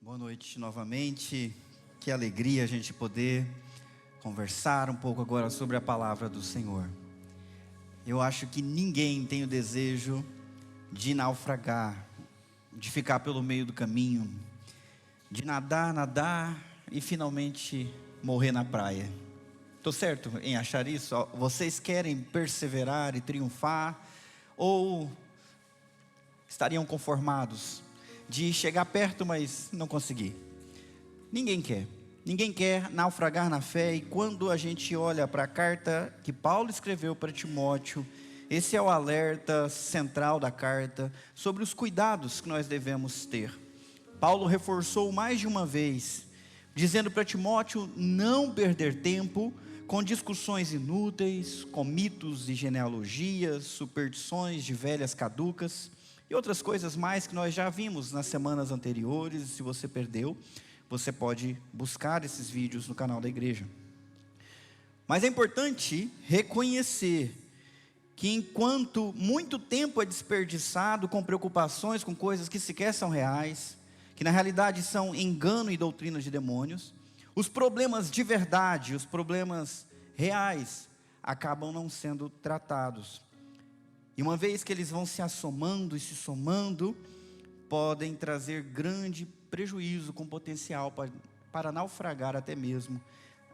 Boa noite novamente, que alegria a gente poder conversar um pouco agora sobre a palavra do Senhor. Eu acho que ninguém tem o desejo de naufragar, de ficar pelo meio do caminho, de nadar e finalmente morrer na praia. Estou certo em achar isso? Vocês querem perseverar e triunfar ou estariam conformados de chegar perto, mas não conseguir? Ninguém quer naufragar na fé. E quando a gente olha para a carta que Paulo escreveu para Timóteo, esse é o alerta central da carta sobre os cuidados que nós devemos ter. Paulo reforçou mais de uma vez, dizendo para Timóteo não perder tempo com discussões inúteis, com mitos e genealogias, superstições de velhas caducas e outras coisas mais que nós já vimos nas semanas anteriores. Se você perdeu, você pode buscar esses vídeos no canal da igreja. Mas é importante reconhecer que enquanto muito tempo é desperdiçado com preocupações com coisas que sequer são reais, que na realidade são engano e doutrinas de demônios, os problemas de verdade, os problemas reais, acabam não sendo tratados. E uma vez que eles vão se assomando e se somando, podem trazer grande prejuízo com potencial para naufragar até mesmo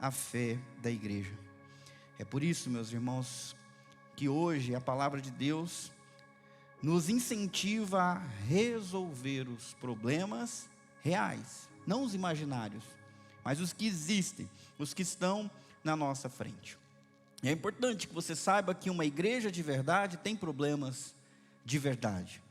a fé da igreja. É por isso, meus irmãos, que hoje a palavra de Deus nos incentiva a resolver os problemas reais, não os imaginários, mas os que existem, os que estão na nossa frente. E é importante que você saiba que uma igreja de verdade tem problemas de verdade.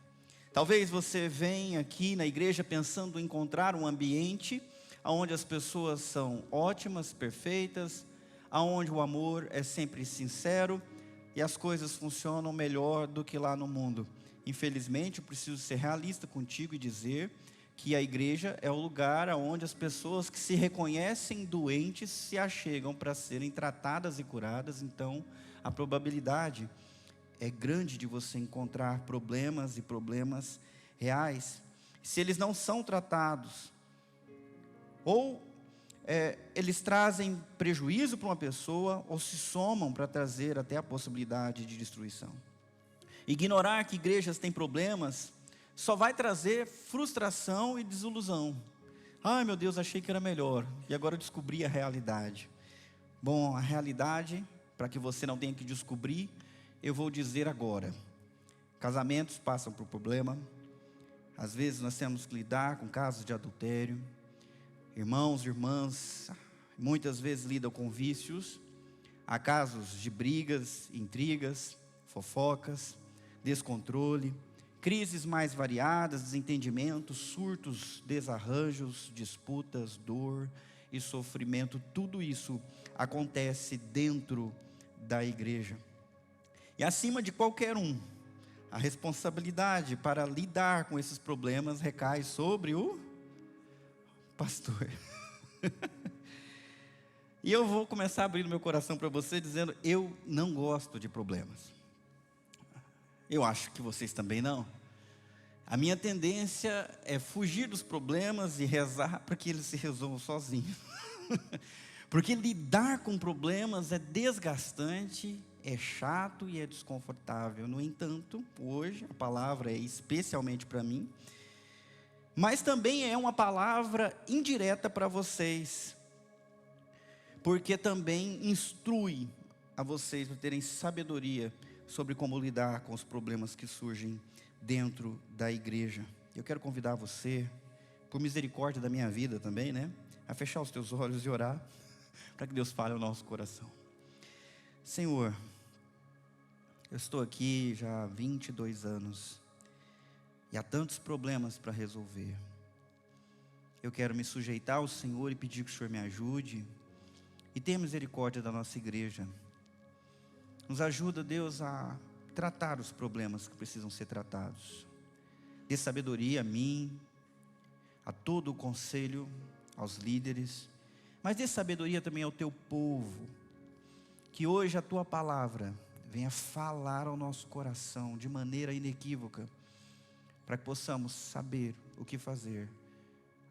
Talvez você venha aqui na igreja pensando em encontrar um ambiente onde as pessoas são ótimas, perfeitas, onde o amor é sempre sincero e as coisas funcionam melhor do que lá no mundo. Infelizmente, eu preciso ser realista contigo e dizer que a igreja é o lugar onde as pessoas que se reconhecem doentes se achegam para serem tratadas e curadas. Então, a probabilidade é grande de você encontrar problemas e problemas reais. Se eles não são tratados, ou eles trazem prejuízo para uma pessoa, ou se somam para trazer até a possibilidade de destruição. Ignorar que igrejas têm problemas só vai trazer frustração e desilusão. Ai meu Deus, achei que era melhor, e agora eu descobri a realidade. Bom, a realidade, para que você não tenha que descobrir, eu vou dizer agora. Casamentos passam por problema. Às vezes nós temos que lidar com casos de adultério. Irmãos e irmãs, muitas vezes lidam com vícios. Há casos de brigas, intrigas, fofocas, descontrole, crises mais variadas, desentendimentos, surtos, desarranjos, disputas, dor e sofrimento. Tudo isso acontece dentro da igreja. E acima de qualquer um, a responsabilidade para lidar com esses problemas recai sobre o pastor. E eu vou começar abrindo meu coração para você, dizendo: eu não gosto de problemas. Eu acho que vocês também não. A minha tendência é fugir dos problemas e rezar para que eles se resolvam sozinhos. Porque lidar com problemas é desgastante, é chato e é desconfortável. No entanto, hoje a palavra é especialmente para mim, mas também é uma palavra indireta para vocês, porque também instrui a vocês para terem sabedoria sobre como lidar com os problemas que surgem dentro da igreja. Eu quero convidar você, por misericórdia da minha vida também, a fechar os teus olhos e orar, para que Deus fale ao nosso coração. Senhor, eu estou aqui já há 22 anos, e há tantos problemas para resolver. Eu quero me sujeitar ao Senhor e pedir que o Senhor me ajude, e tenha misericórdia da nossa igreja. Nos ajuda, Deus, a tratar os problemas que precisam ser tratados. Dê sabedoria a mim, a todo o conselho, aos líderes, mas dê sabedoria também ao teu povo, que hoje a tua palavra venha falar ao nosso coração de maneira inequívoca, para que possamos saber o que fazer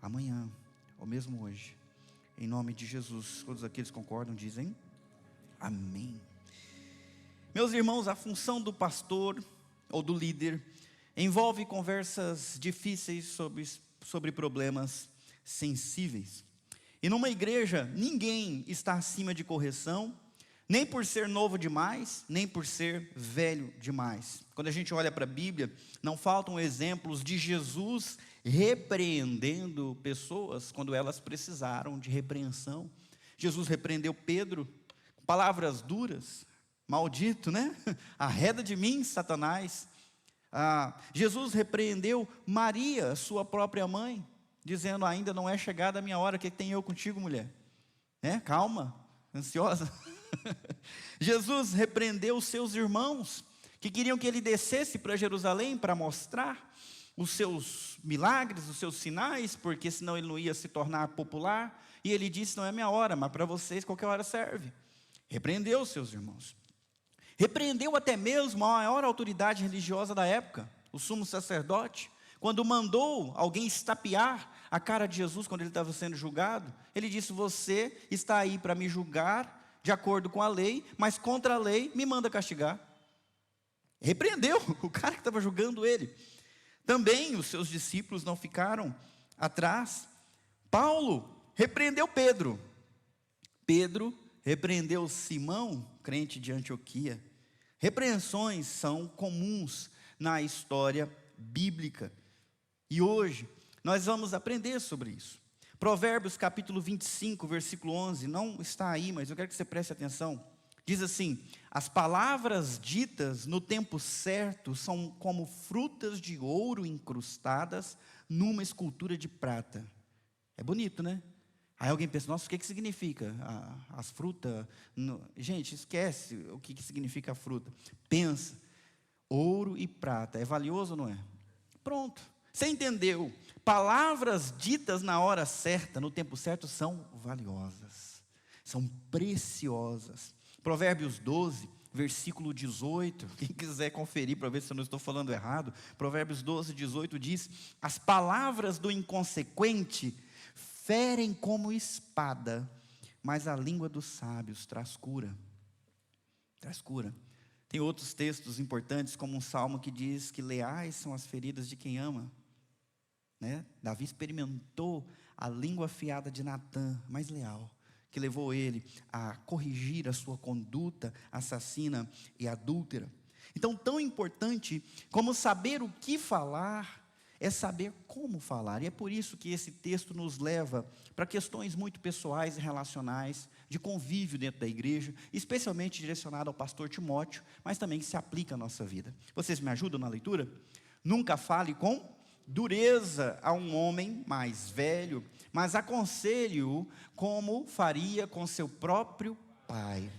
amanhã, ou mesmo hoje. Em nome de Jesus, todos aqueles que concordam dizem amém. Meus irmãos, a função do pastor ou do líder envolve conversas difíceis sobre problemas sensíveis. E numa igreja, ninguém está acima de correção, nem por ser novo demais, nem por ser velho demais. Quando a gente olha para a Bíblia, não faltam exemplos de Jesus repreendendo pessoas quando elas precisaram de repreensão. Jesus repreendeu Pedro com palavras duras: maldito, né? Arreda de mim, Satanás. Jesus repreendeu Maria, sua própria mãe, dizendo: ainda não é chegada a minha hora, o que tem eu contigo, mulher? Calma, ansiosa. Jesus repreendeu os seus irmãos, que queriam que ele descesse para Jerusalém para mostrar os seus milagres, os seus sinais, porque senão ele não ia se tornar popular. E ele disse: não é minha hora, mas para vocês qualquer hora serve. Repreendeu os seus irmãos. Repreendeu até mesmo a maior autoridade religiosa da época, o sumo sacerdote, quando mandou alguém estapear a cara de Jesus quando ele estava sendo julgado. Ele disse: você está aí para me julgar de acordo com a lei, mas contra a lei me manda castigar. Repreendeu o cara que estava julgando ele. Também os seus discípulos não ficaram atrás. Paulo repreendeu Pedro. Pedro repreendeu Simão, crente de Antioquia. Repreensões são comuns na história bíblica. E hoje nós vamos aprender sobre isso. Provérbios capítulo 25, versículo 11, não está aí, mas eu quero que você preste atenção. Diz assim: as palavras ditas no tempo certo são como frutas de ouro incrustadas numa escultura de prata. É bonito, né? Aí alguém pensa: nossa, o que significa as frutas? Gente, esquece o que significa a fruta. Pensa, ouro e prata, é valioso ou não é? Pronto, você entendeu? Palavras ditas na hora certa, no tempo certo, são valiosas, são preciosas. Provérbios 12, versículo 18, quem quiser conferir para ver se eu não estou falando errado, Provérbios 12, 18 diz: as palavras do inconsequente ferem como espada, mas a língua dos sábios traz cura. Traz cura. Tem outros textos importantes, como um salmo que diz que leais são as feridas de quem ama. Davi experimentou a língua afiada de Natã, mais leal, que levou ele a corrigir a sua conduta assassina e adúltera. Então, tão importante como saber o que falar, é saber como falar. E é por isso que esse texto nos leva para questões muito pessoais e relacionais, de convívio dentro da igreja, especialmente direcionado ao pastor Timóteo, mas também que se aplica à nossa vida. Vocês me ajudam na leitura? Nunca fale com dureza a um homem mais velho, mas aconselhe-o como faria com seu próprio pai.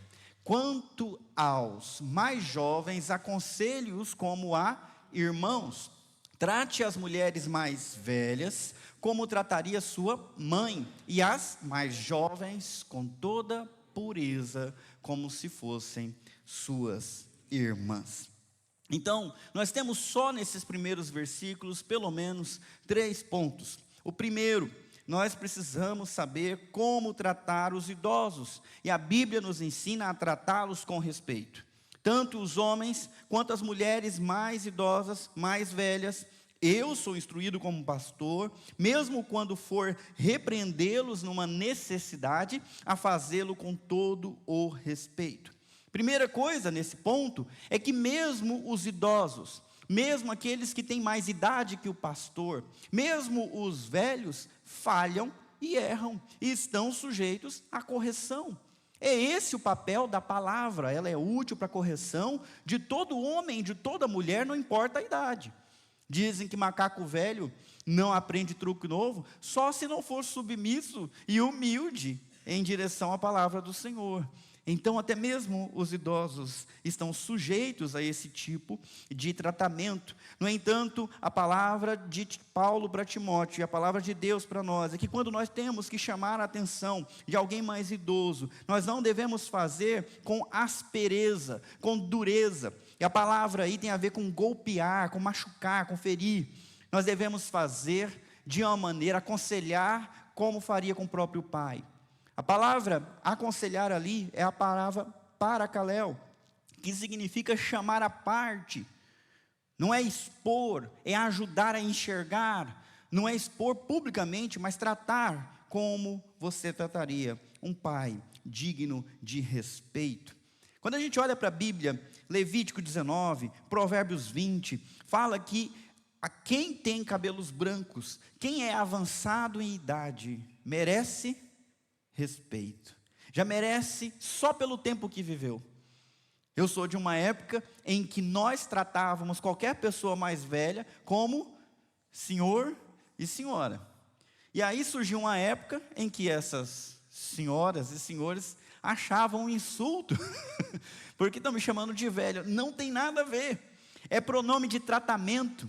Quanto aos mais jovens, aconselhe-os como a irmãos. Trate as mulheres mais velhas como trataria sua mãe, e as mais jovens com toda pureza, como se fossem suas irmãs. Então, nós temos só nesses primeiros versículos, pelo menos 3 pontos. O primeiro, nós precisamos saber como tratar os idosos, e a Bíblia nos ensina a tratá-los com respeito. Tanto os homens, quanto as mulheres mais idosas, mais velhas. Eu sou instruído como pastor, mesmo quando for repreendê-los numa necessidade, a fazê-lo com todo o respeito. Primeira coisa nesse ponto é que mesmo os idosos, mesmo aqueles que têm mais idade que o pastor, mesmo os velhos, falham e erram e estão sujeitos à correção. É esse o papel da palavra, ela é útil para a correção de todo homem, de toda mulher, não importa a idade. Dizem que macaco velho não aprende truque novo, só se não for submisso e humilde em direção à palavra do Senhor. Então, até mesmo os idosos estão sujeitos a esse tipo de tratamento. No entanto, a palavra de Paulo para Timóteo e a palavra de Deus para nós é que quando nós temos que chamar a atenção de alguém mais idoso, nós não devemos fazer com aspereza, com dureza. E a palavra aí tem a ver com golpear, com machucar, com ferir. Nós devemos fazer de uma maneira, aconselhar como faria com o próprio pai. A palavra aconselhar ali é a palavra paracaléu, que significa chamar à parte. Não é expor, é ajudar a enxergar. Não é expor publicamente, mas tratar como você trataria um pai digno de respeito. Quando a gente olha para a Bíblia, Levítico 19, Provérbios 20, fala que a quem tem cabelos brancos, quem é avançado em idade, merece respeito. Já merece só pelo tempo que viveu. Eu sou de uma época em que nós tratávamos qualquer pessoa mais velha como senhor e senhora. E aí surgiu uma época em que essas senhoras e senhores achavam um insulto, porque estão me chamando de velho. Não tem nada a ver. É pronome de tratamento.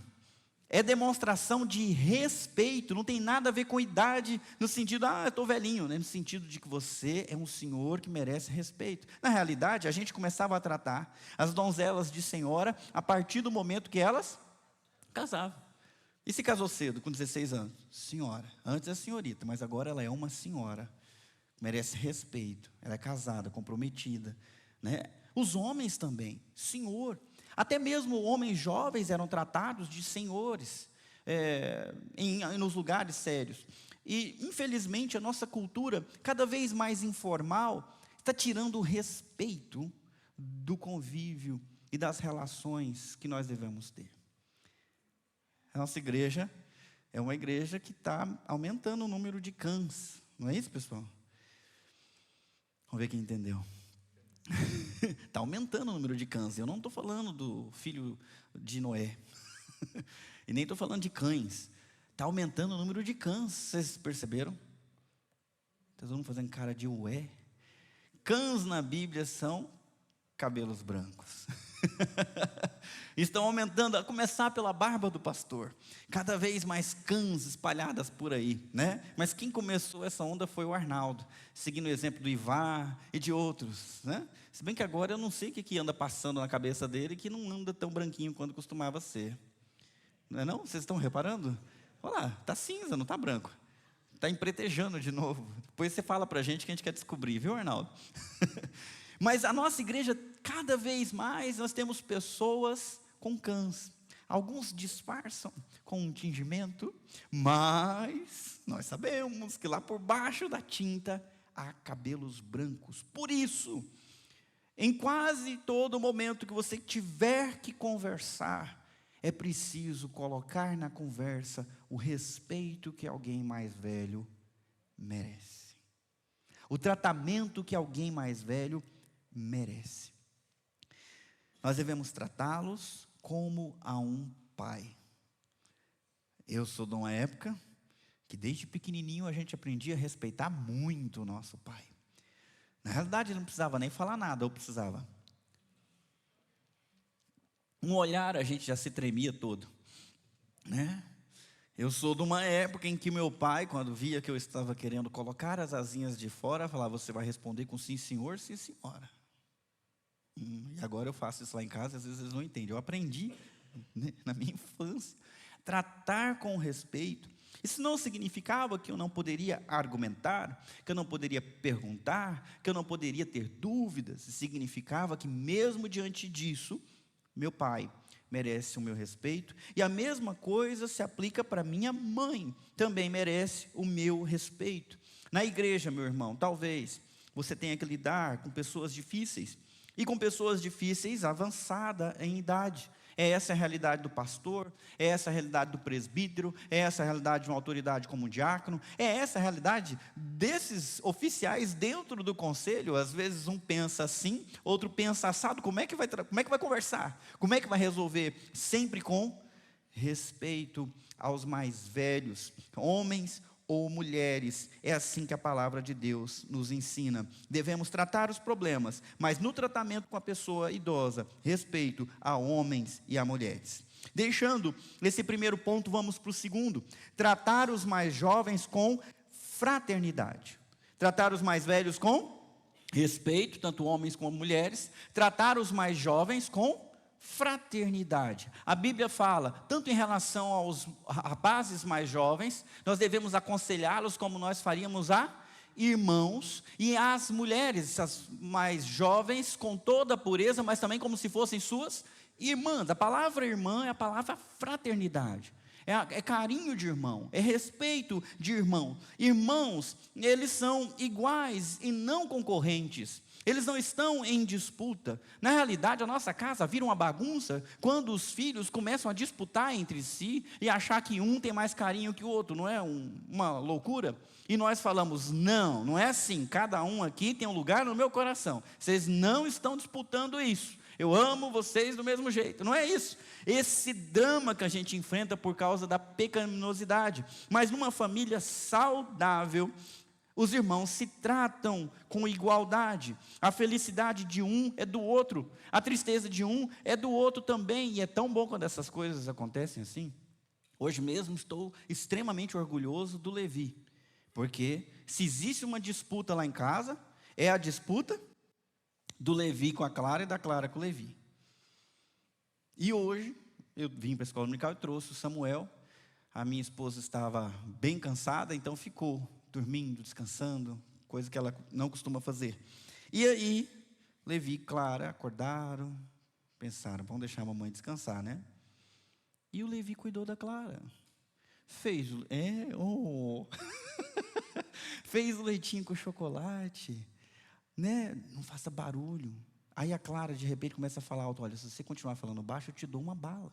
É demonstração de respeito, não tem nada a ver com idade, no sentido, eu estou velhinho, né? No sentido de que você é um senhor que merece respeito. Na realidade, a gente começava a tratar as donzelas de senhora a partir do momento que elas casavam. E se casou cedo, com 16 anos? Senhora, antes é senhorita, mas agora ela é uma senhora, merece respeito, ela é casada, comprometida, né? Os homens também, senhor. Até mesmo homens jovens eram tratados de senhores, nos lugares sérios. E, infelizmente, a nossa cultura, cada vez mais informal, está tirando o respeito do convívio e das relações que nós devemos ter. A nossa igreja é uma igreja que está aumentando o número de cães. Não é isso, pessoal? Vamos ver quem entendeu. Está aumentando o número de cães. Eu não estou falando do filho de Noé. E nem estou falando de cães. Está aumentando o número de cães. Vocês perceberam? Está todo mundo fazendo cara de ué. Cães na Bíblia são cabelos brancos. Estão aumentando, a começar pela barba do pastor. Cada vez mais cães espalhadas por aí, né? Mas quem começou essa onda foi o Arnaldo, seguindo o exemplo do Ivar e de outros, né? Se bem que agora eu não sei o que anda passando na cabeça dele, que não anda tão branquinho quanto costumava ser. Não é não? Vocês estão reparando? Olha lá, está cinza, não está branco. Está empretejando de novo. Depois você fala para a gente que a gente quer descobrir, viu, Arnaldo? Mas a nossa igreja, cada vez mais, nós temos pessoas com cães. Alguns disfarçam com um tingimento, mas nós sabemos que lá por baixo da tinta há cabelos brancos. Por isso, em quase todo momento que você tiver que conversar, é preciso colocar na conversa o respeito que alguém mais velho merece. O tratamento que alguém mais velho merece. Nós devemos tratá-los como a um pai. Eu sou de uma época que desde pequenininho a gente aprendia a respeitar muito o nosso pai. Na realidade ele não precisava nem falar nada, ou precisava. Um olhar a gente já se tremia todo, né? Eu sou de uma época em que meu pai, quando via que eu estava querendo colocar as asinhas de fora, falava, você vai responder com sim senhor, sim senhora. E agora eu faço isso lá em casa, às vezes eles não entendem. Eu aprendi, né, na minha infância, tratar com respeito. Isso não significava que eu não poderia argumentar, que eu não poderia perguntar, que eu não poderia ter dúvidas. Significava que mesmo diante disso, meu pai merece o meu respeito. E a mesma coisa se aplica para minha mãe, também merece o meu respeito. Na igreja, meu irmão, talvez você tenha que lidar com pessoas difíceis, e com pessoas difíceis avançada em idade. É essa a realidade do pastor, é essa a realidade do presbítero, é essa a realidade de uma autoridade como um diácono, é essa a realidade desses oficiais dentro do conselho. Às vezes um pensa assim, outro pensa assado. Como é que vai conversar? Como é que vai resolver? Sempre com respeito aos mais velhos, homens ou mulheres. É assim que a palavra de Deus nos ensina. Devemos tratar os problemas, mas no tratamento com a pessoa idosa, respeito a homens e a mulheres. Deixando esse primeiro ponto, vamos para o segundo. Tratar os mais jovens com fraternidade. Tratar os mais velhos com respeito, tanto homens como mulheres. Tratar os mais jovens com fraternidade. A Bíblia fala, tanto em relação aos rapazes mais jovens, nós devemos aconselhá-los como nós faríamos a irmãos, e as mulheres, as mais jovens, com toda a pureza, mas também como se fossem suas irmãs. A palavra irmã é a palavra fraternidade. É carinho de irmão, é respeito de irmão. Irmãos, eles são iguais e não concorrentes. Eles não estão em disputa. Na realidade, a nossa casa vira uma bagunça quando os filhos começam a disputar entre si e achar que um tem mais carinho que o outro. Não é uma loucura? E nós falamos, não é assim. Cada um aqui tem um lugar no meu coração. Vocês não estão disputando isso. Eu amo vocês do mesmo jeito. Não é isso. Esse drama que a gente enfrenta por causa da pecaminosidade. Mas numa família saudável, os irmãos se tratam com igualdade. A felicidade de um é do outro. A tristeza de um é do outro também. E é tão bom quando essas coisas acontecem assim. Hoje mesmo estou extremamente orgulhoso do Levi. Porque se existe uma disputa lá em casa, é a disputa do Levi com a Clara e da Clara com o Levi. E hoje, eu vim para a escola dominical e trouxe o Samuel. A minha esposa estava bem cansada, então ficou dormindo, descansando, coisa que ela não costuma fazer. E aí, Levi e Clara acordaram, pensaram, vamos deixar a mamãe descansar, né? E o Levi cuidou da Clara. Fez fez o leitinho com chocolate, né? Não faça barulho. Aí a Clara, de repente, começa a falar alto, olha, se você continuar falando baixo, eu te dou uma bala.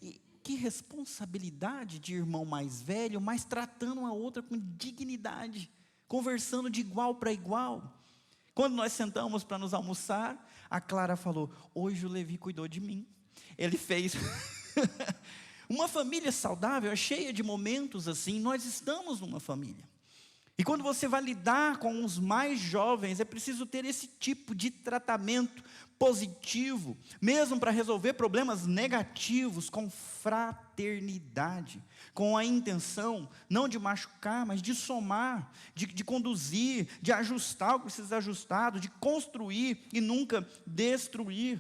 E que responsabilidade de irmão mais velho, mas tratando uma outra com dignidade, conversando de igual para igual. Quando nós sentamos para nos almoçar, a Clara falou, hoje o Levi cuidou de mim. Ele fez... Uma família saudável é cheia de momentos assim, nós estamos numa família. E quando você vai lidar com os mais jovens, é preciso ter esse tipo de tratamento positivo, mesmo para resolver problemas negativos, com fraternidade, com a intenção, não de machucar, mas de somar, de conduzir, de ajustar o que precisa ser ajustado, de construir e nunca destruir.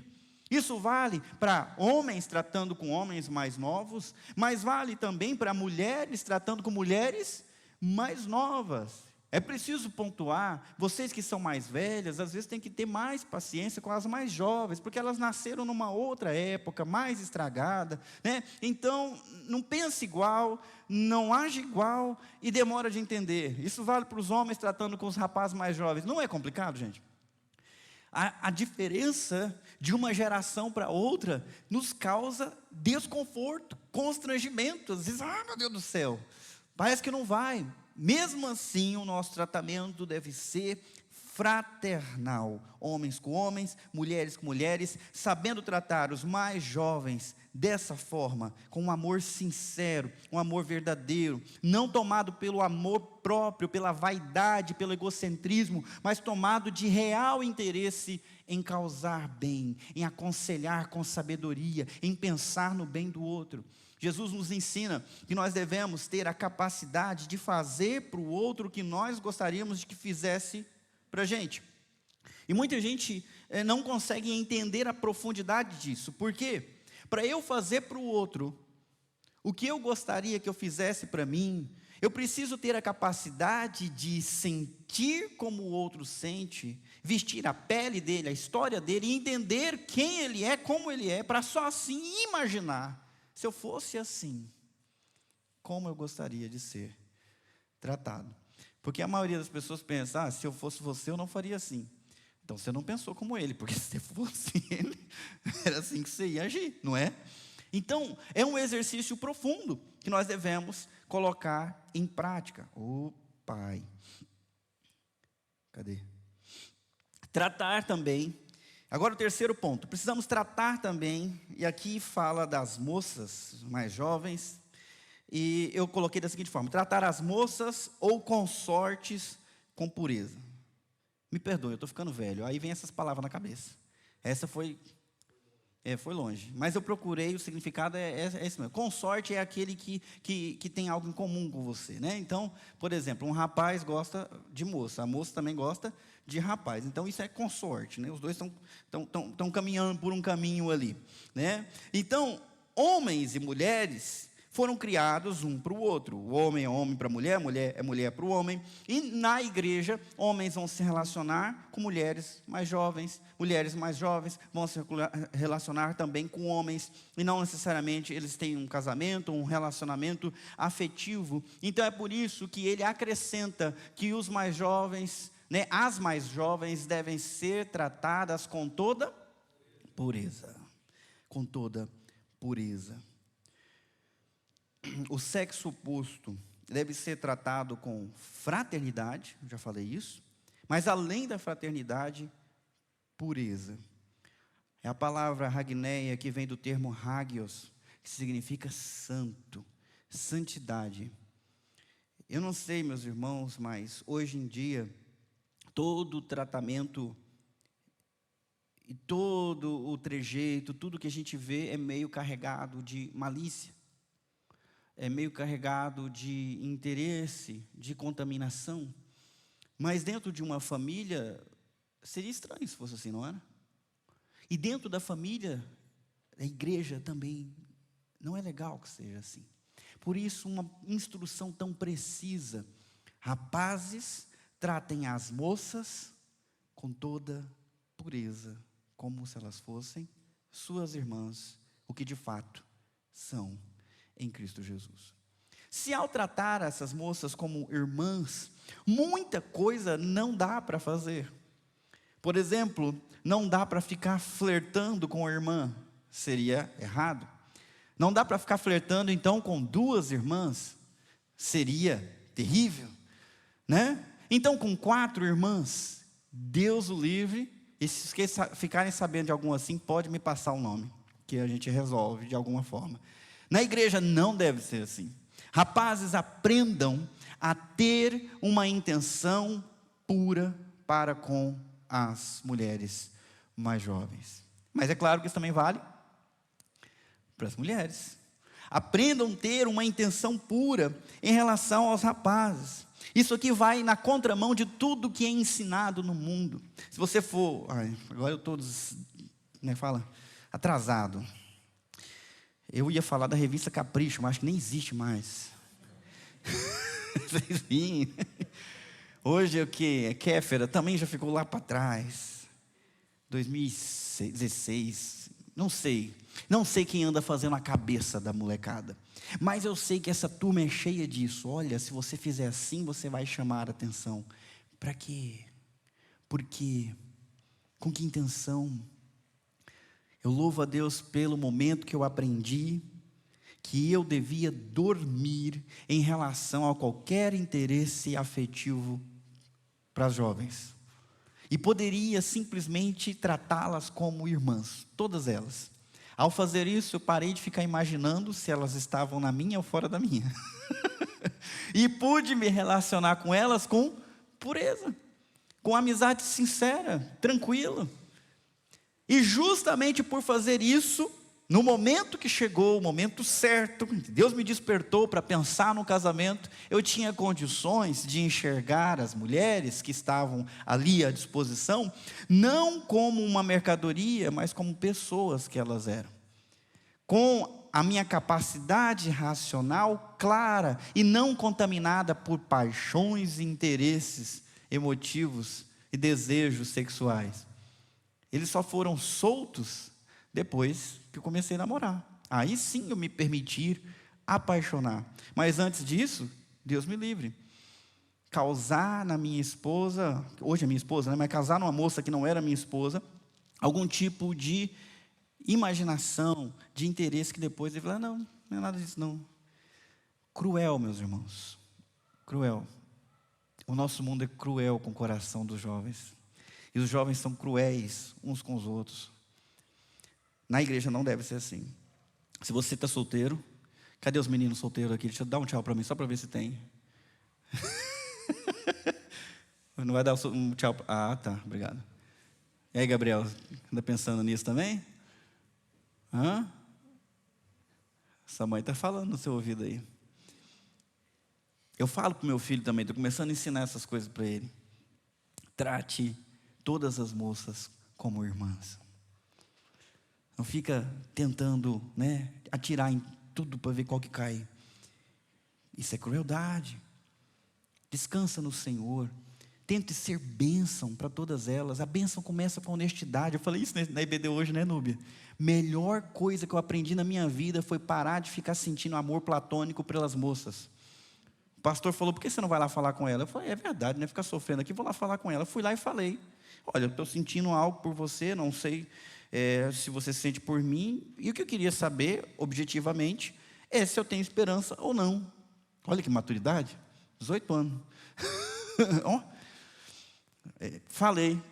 Isso vale para homens tratando com homens mais novos, mas vale também para mulheres tratando com mulheres mais novas. É preciso pontuar, vocês que são mais velhas, às vezes tem que ter mais paciência com as mais jovens, porque elas nasceram numa outra época, mais estragada, né? Então, não pensa igual, não age igual e demora de entender. Isso vale para os homens tratando com os rapazes mais jovens. Não é complicado, gente? A diferença de uma geração para outra nos causa desconforto, constrangimento. Às vezes, meu Deus do céu, parece que não vai. Mesmo assim, o nosso tratamento deve ser fraternal. Homens com homens, mulheres com mulheres, sabendo tratar os mais jovens dessa forma, com um amor sincero, um amor verdadeiro, não tomado pelo amor próprio, pela vaidade, pelo egocentrismo, mas tomado de real interesse em causar bem, em aconselhar com sabedoria, em pensar no bem do outro. Jesus nos ensina que nós devemos ter a capacidade de fazer para o outro o que nós gostaríamos de que fizesse para a gente. E muita gente não consegue entender a profundidade disso. Por quê? Para eu fazer para o outro o que eu gostaria que eu fizesse para mim, eu preciso ter a capacidade de sentir como o outro sente, vestir a pele dele, a história dele, e entender quem ele é, como ele é, para só assim imaginar. Se eu fosse assim, como eu gostaria de ser tratado? Porque a maioria das pessoas pensa, se eu fosse você, eu não faria assim. Então você não pensou como ele, porque se fosse ele, era assim que você ia agir, não é? Então, é um exercício profundo que nós devemos colocar em prática. Pai. Cadê? Tratar também. Agora o terceiro ponto, precisamos tratar também, e aqui fala das moças mais jovens, e eu coloquei da seguinte forma, tratar as moças ou consortes com pureza. Me perdoe, eu estou ficando velho, aí vem essas palavras na cabeça. Essa foi Foi longe. Mas eu procurei, o significado é esse mesmo. Consorte é aquele que tem algo em comum com você, né? Então, por exemplo, um rapaz gosta de moça, a moça também gosta de rapaz. Então, isso é consorte, né? Os dois estão caminhando por um caminho ali, né? Então, homens e mulheres foram criados um para o outro. O homem é homem para a mulher é mulher para o homem. E na igreja, homens vão se relacionar com mulheres mais jovens vão se relacionar também com homens. E não necessariamente eles têm um casamento, um relacionamento afetivo. Então é por isso que ele acrescenta que os mais jovens, né, as mais jovens devem ser tratadas com toda pureza. Com toda pureza. O sexo oposto deve ser tratado com fraternidade, já falei isso, mas além da fraternidade, pureza. É a palavra hagneia que vem do termo hagios, que significa santo, santidade. Eu não sei, meus irmãos, mas hoje em dia, todo o tratamento e todo o trejeito, tudo que a gente vê é meio carregado de malícia. É meio carregado de interesse, de contaminação. Mas dentro de uma família, seria estranho se fosse assim, não era? E dentro da família, a igreja também, não é legal que seja assim. Por isso, uma instrução tão precisa. Rapazes, tratem as moças com toda pureza, como se elas fossem suas irmãs, o que de fato são em Cristo Jesus. Se ao tratar essas moças como irmãs, muita coisa não dá para fazer. Por exemplo, não dá para ficar flertando com a irmã, seria errado. Não dá para ficar flertando então com duas irmãs, seria terrível, né? Então com 4 irmãs, Deus o livre. E se ficarem sabendo de algum assim, pode me passar o nome, que a gente resolve de alguma forma. Na igreja não deve ser assim. Rapazes, aprendam a ter uma intenção pura para com as mulheres mais jovens. Mas é claro que isso também vale para as mulheres. Aprendam a ter uma intenção pura em relação aos rapazes. Isso aqui vai na contramão de tudo que é ensinado no mundo. Se você for... agora eu estou, atrasado. Eu ia falar da revista Capricho, mas acho que nem existe mais. Vocês viram? Hoje o que? Kéfera também já ficou lá para trás. 2016, não sei. Não sei quem anda fazendo a cabeça da molecada. Mas eu sei que essa turma é cheia disso. Olha, se você fizer assim, você vai chamar a atenção. Para quê? Por quê? Com que intenção? Eu louvo a Deus pelo momento que eu aprendi que eu devia dormir em relação a qualquer interesse afetivo para as jovens. E poderia simplesmente tratá-las como irmãs, todas elas. Ao fazer isso, eu parei de ficar imaginando se elas estavam na minha ou fora da minha. E pude me relacionar com elas com pureza, com amizade sincera, tranquila. E justamente por fazer isso, no momento que chegou, o momento certo, Deus me despertou para pensar no casamento, eu tinha condições de enxergar as mulheres que estavam ali à disposição, não como uma mercadoria, mas como pessoas que elas eram. Com a minha capacidade racional clara e não contaminada por paixões e interesses emotivos e desejos sexuais. Eles só foram soltos depois que eu comecei a namorar. Aí sim eu me permiti apaixonar. Mas antes disso, Deus me livre. Causar na minha esposa, hoje é minha esposa, né? Mas casar numa moça que não era minha esposa, algum tipo de imaginação, de interesse que depois ele fala, não é nada disso não. Cruel, meus irmãos. Cruel. O nosso mundo é cruel com o coração dos jovens. E os jovens são cruéis uns com os outros. Na igreja não deve ser assim. Se você está solteiro, cadê os meninos solteiros aqui? Deixa eu dar um tchau para mim, só para ver se tem. Não vai dar um tchau? Ah, tá, obrigado. E aí, Gabriel, anda pensando nisso também? Hã? Sua mãe está falando no seu ouvido aí. Eu falo para o meu filho também, estou começando a ensinar essas coisas para ele. Trate todas as moças como irmãs. Não fica tentando, né, atirar em tudo para ver qual que cai. Isso é crueldade. Descansa no Senhor. Tente ser bênção para todas elas. A bênção começa com honestidade. Eu falei isso na IBD hoje, né, Núbia? Melhor coisa que eu aprendi na minha vida foi parar de ficar sentindo amor platônico pelas moças. O pastor falou, por que você não vai lá falar com ela? Eu falei, é verdade, né? Ficar sofrendo aqui, vou lá falar com ela. Eu fui lá e falei, olha, eu estou sentindo algo por você, não sei se você se sente por mim. E o que eu queria saber, objetivamente, é se eu tenho esperança ou não. Olha que maturidade, 18 anos. Falei.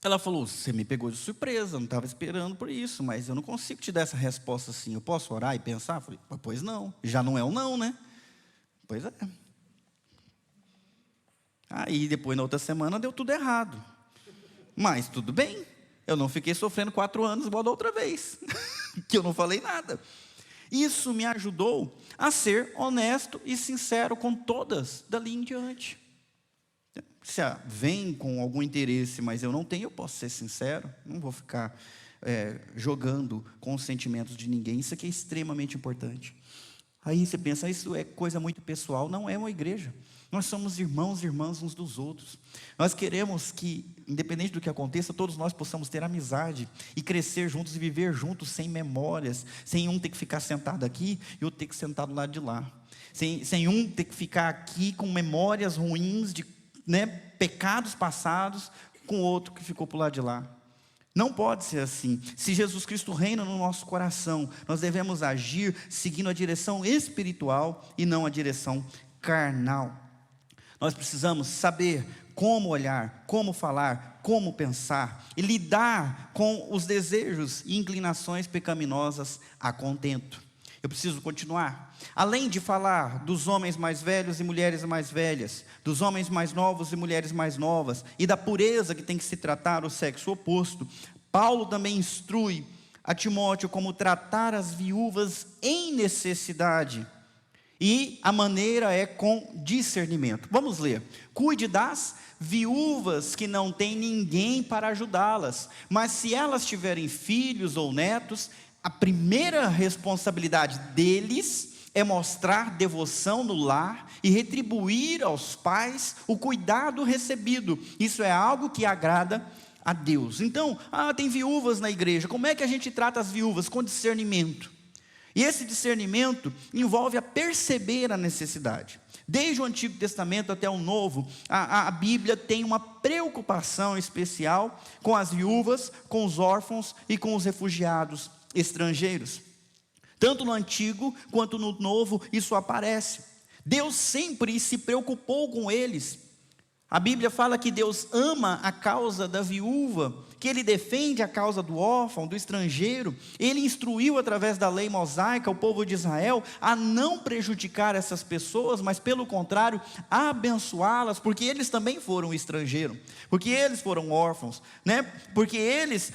Ela falou, você me pegou de surpresa, eu não estava esperando por isso, mas eu não consigo te dar essa resposta assim. Eu posso orar e pensar? Eu falei, pois não, já não é o não, né? Pois é. Aí depois na outra semana deu tudo errado. Mas tudo bem, eu não fiquei sofrendo 4 anos igual da outra vez, que eu não falei nada. Isso me ajudou a ser honesto e sincero com todas dali em diante. Se vem com algum interesse, mas eu não tenho, eu posso ser sincero, não vou ficar jogando com os sentimentos de ninguém. Isso aqui é extremamente importante. Aí você pensa, isso é coisa muito pessoal. Não é uma igreja. Nós somos irmãos e irmãs uns dos outros. Nós queremos que, independente do que aconteça, todos nós possamos ter amizade e crescer juntos e viver juntos sem memórias, sem um ter que ficar sentado aqui e outro ter que sentar do lado de lá. Sem um ter que ficar aqui com memórias ruins de pecados passados, com o outro que ficou para o lado de lá. Não pode ser assim. Se Jesus Cristo reina no nosso coração, nós devemos agir seguindo a direção espiritual e não a direção carnal. Nós precisamos saber como olhar, como falar, como pensar e lidar com os desejos e inclinações pecaminosas a contento. Eu preciso continuar. Além de falar dos homens mais velhos e mulheres mais velhas, dos homens mais novos e mulheres mais novas, e da pureza que tem que se tratar o sexo oposto, Paulo também instrui a Timóteo como tratar as viúvas em necessidade. E a maneira é com discernimento. Vamos ler. Cuide das viúvas que não têm ninguém para ajudá-las, mas se elas tiverem filhos ou netos, a primeira responsabilidade deles é mostrar devoção no lar e retribuir aos pais o cuidado recebido. Isso é algo que agrada a Deus. Então, tem viúvas na igreja. Como é que a gente trata as viúvas? Com discernimento. E esse discernimento envolve a perceber a necessidade. Desde o Antigo Testamento até o Novo, a Bíblia tem uma preocupação especial com as viúvas, com os órfãos e com os refugiados estrangeiros. Tanto no Antigo quanto no Novo isso aparece. Deus sempre se preocupou com eles. A Bíblia fala que Deus ama a causa da viúva, que Ele defende a causa do órfão, do estrangeiro. Ele instruiu através da lei mosaica o povo de Israel a não prejudicar essas pessoas, mas pelo contrário, a abençoá-las, porque eles também foram estrangeiros, porque eles foram órfãos, porque eles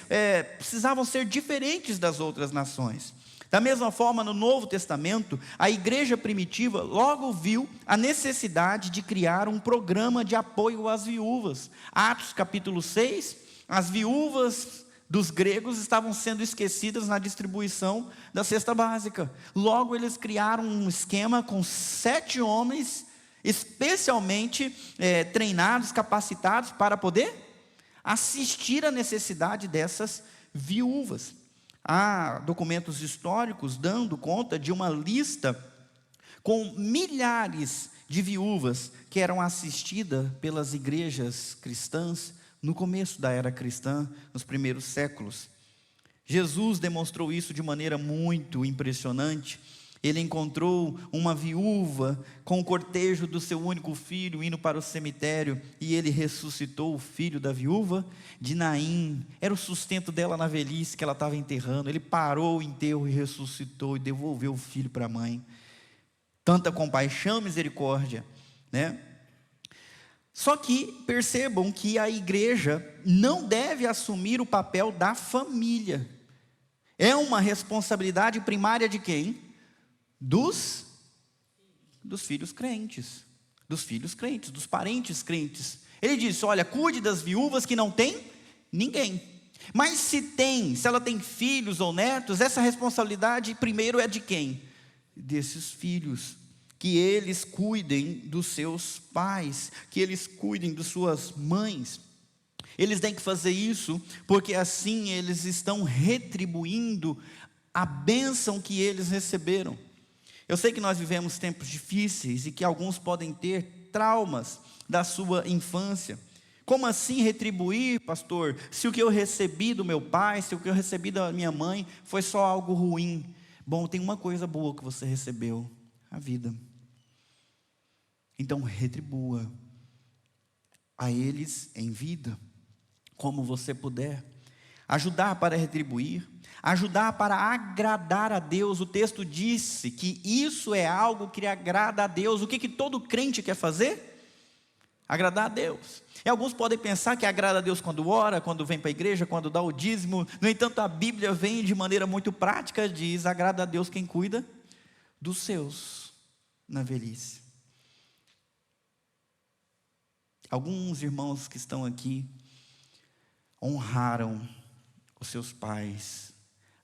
precisavam ser diferentes das outras nações. Da mesma forma, no Novo Testamento, a igreja primitiva logo viu a necessidade de criar um programa de apoio às viúvas. Atos capítulo 6, as viúvas dos gregos estavam sendo esquecidas na distribuição da cesta básica. Logo eles criaram um esquema com 7 homens, especialmente treinados, capacitados para poder assistir à necessidade dessas viúvas. Há documentos históricos dando conta de uma lista com milhares de viúvas que eram assistidas pelas igrejas cristãs no começo da era cristã, nos primeiros séculos. Jesus demonstrou isso de maneira muito impressionante. Ele encontrou uma viúva com o cortejo do seu único filho indo para o cemitério, e ele ressuscitou o filho da viúva de Naim. Era o sustento dela na velhice que ela estava enterrando. Ele parou o enterro e ressuscitou e devolveu o filho para a mãe. Tanta compaixão e misericórdia, Só que percebam que a igreja não deve assumir o papel da família. É uma responsabilidade primária de quem? Dos filhos crentes. Dos filhos crentes, dos parentes crentes. Ele disse, olha, cuide das viúvas que não têm ninguém. Mas se ela tem filhos ou netos, essa responsabilidade primeiro é de quem? Desses filhos. Que eles cuidem dos seus pais, que eles cuidem de suas mães. Eles têm que fazer isso, porque assim eles estão retribuindo a bênção que eles receberam. Eu sei que nós vivemos tempos difíceis e que alguns podem ter traumas da sua infância. Como assim retribuir, pastor, se o que eu recebi do meu pai, se o que eu recebi da minha mãe foi só algo ruim? Bom, tem uma coisa boa que você recebeu, a vida. Então retribua a eles em vida, como você puder. Ajudar para retribuir, ajudar para agradar a Deus. O texto disse que isso é algo que agrada a Deus. O que todo crente quer fazer? Agradar a Deus. E alguns podem pensar que agrada a Deus quando ora, quando vem para a igreja, quando dá o dízimo. No entanto, a Bíblia vem de maneira muito prática, diz, agrada a Deus quem cuida dos seus na velhice. Alguns irmãos que estão aqui honraram os seus pais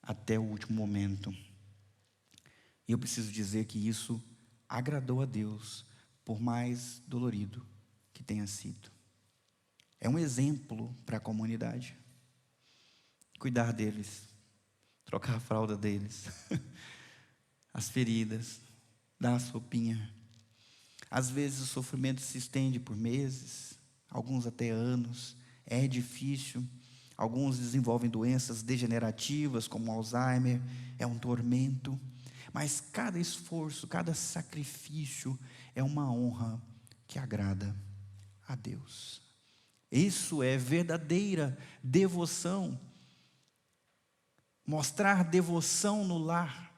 até o último momento. E eu preciso dizer que isso agradou a Deus, por mais dolorido que tenha sido. É um exemplo para a comunidade. Cuidar deles, trocar a fralda deles, as feridas, dar a roupinha. Às vezes o sofrimento se estende por meses, alguns até anos, é difícil. Alguns desenvolvem doenças degenerativas, como Alzheimer, é um tormento. Mas cada esforço, cada sacrifício é uma honra que agrada a Deus. Isso é verdadeira devoção. Mostrar devoção no lar.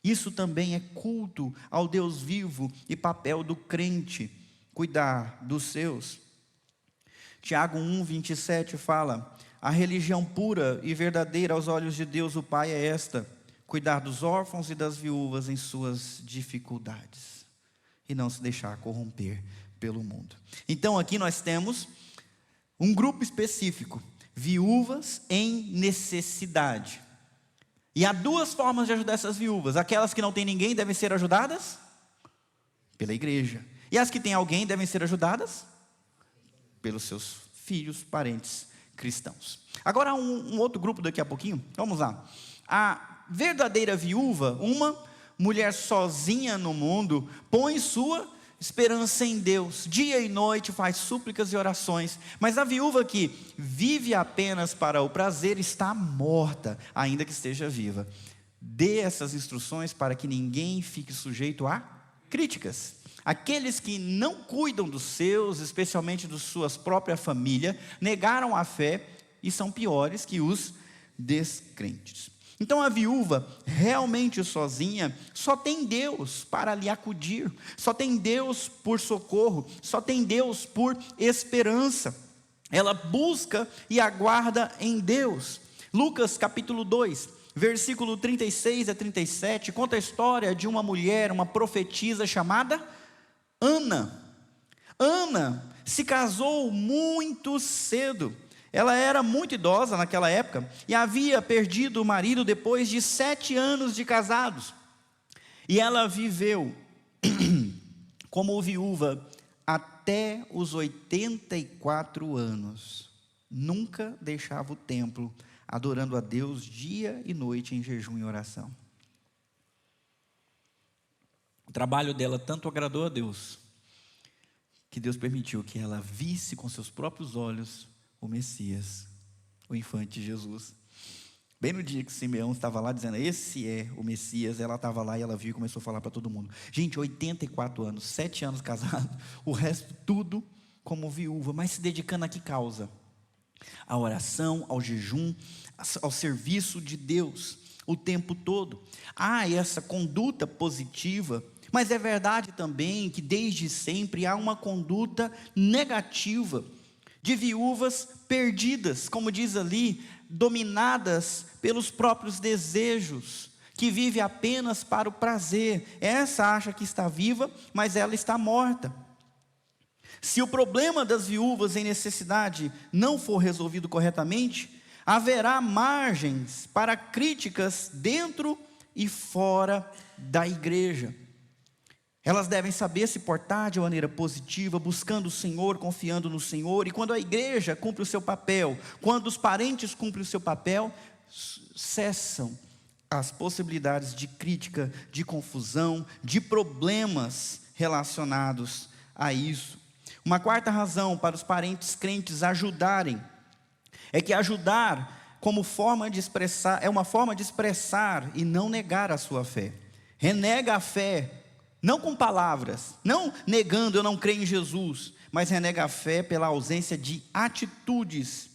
Isso também é culto ao Deus vivo e papel do crente, cuidar dos seus. Tiago 1:27 fala: a religião pura e verdadeira aos olhos de Deus o Pai é esta: cuidar dos órfãos e das viúvas em suas dificuldades, e não se deixar corromper pelo mundo. Então aqui nós temos um grupo específico, viúvas em necessidade. E há duas formas de ajudar essas viúvas. Aquelas que não têm ninguém devem ser ajudadas pela igreja. E as que têm alguém devem ser ajudadas pelos seus filhos, parentes cristãos. Agora um outro grupo daqui a pouquinho. Vamos lá. A verdadeira viúva, uma mulher sozinha no mundo, põe sua esperança em Deus, dia e noite faz súplicas e orações. Mas a viúva que vive apenas para o prazer está morta, ainda que esteja viva. Dê essas instruções para que ninguém fique sujeito a críticas. Aqueles que não cuidam dos seus, especialmente de suas próprias famílias, negaram a fé e são piores que os descrentes. Então a viúva, realmente sozinha, só tem Deus para lhe acudir, só tem Deus por socorro, só tem Deus por esperança. Ela busca e aguarda em Deus. Lucas capítulo 2, versículo 36 a 37, conta a história de uma mulher, uma profetisa chamada Ana. Ana se casou muito cedo. Ela era muito idosa naquela época e havia perdido o marido depois de 7 anos de casados. E ela viveu como viúva até os 84 anos. Nunca deixava o templo, adorando a Deus dia e noite em jejum e oração. O trabalho dela tanto agradou a Deus, que Deus permitiu que ela visse com seus próprios olhos o Messias, o infante Jesus. Bem no dia que Simeão estava lá dizendo, esse é o Messias, ela estava lá e ela viu e começou a falar para todo mundo. Gente, 84 anos, 7 anos casado, o resto tudo como viúva, mas se dedicando a que causa? A oração, ao jejum, ao serviço de Deus, o tempo todo. Há essa conduta positiva, mas é verdade também que desde sempre há uma conduta negativa, de viúvas perdidas, como diz ali, dominadas pelos próprios desejos, que vive apenas para o prazer. Essa acha que está viva, mas ela está morta. Se o problema das viúvas em necessidade não for resolvido corretamente, haverá margens para críticas dentro e fora da igreja. Elas devem saber se portar de maneira positiva, buscando o Senhor, confiando no Senhor. E quando a igreja cumpre o seu papel, quando os parentes cumprem o seu papel, cessam as possibilidades de crítica, de confusão, de problemas relacionados a isso. Uma quarta razão para os parentes crentes ajudarem é que ajudar como forma de expressar, é uma forma de expressar e não negar a sua fé. Renega a fé, não com palavras, não negando eu não creio em Jesus, mas renega a fé pela ausência de atitudes.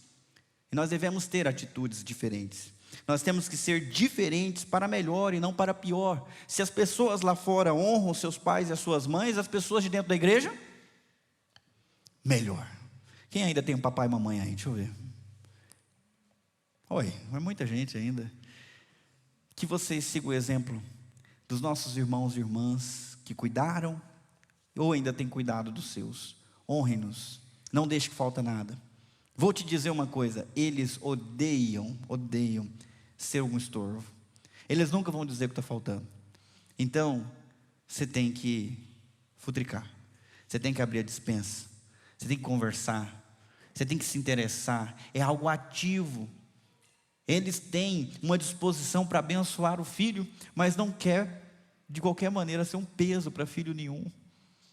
E nós devemos ter atitudes diferentes. Nós temos que ser diferentes para melhor e não para pior. Se as pessoas lá fora honram seus pais e as suas mães, as pessoas de dentro da igreja, melhor. Quem ainda tem um papai e mamãe aí? Deixa eu ver. Oi, é muita gente ainda. Que vocês sigam o exemplo dos nossos irmãos e irmãs que cuidaram ou ainda têm cuidado dos seus. Honrem-nos, não deixe que falta nada. Vou te dizer uma coisa, eles odeiam ser um estorvo. Eles nunca vão dizer o que está faltando. Então, você tem que futricar, você tem que abrir a despensa, você tem que conversar, você tem que se interessar, é algo ativo. Eles têm uma disposição para abençoar o filho, mas não quer de qualquer maneira ser um peso para filho nenhum.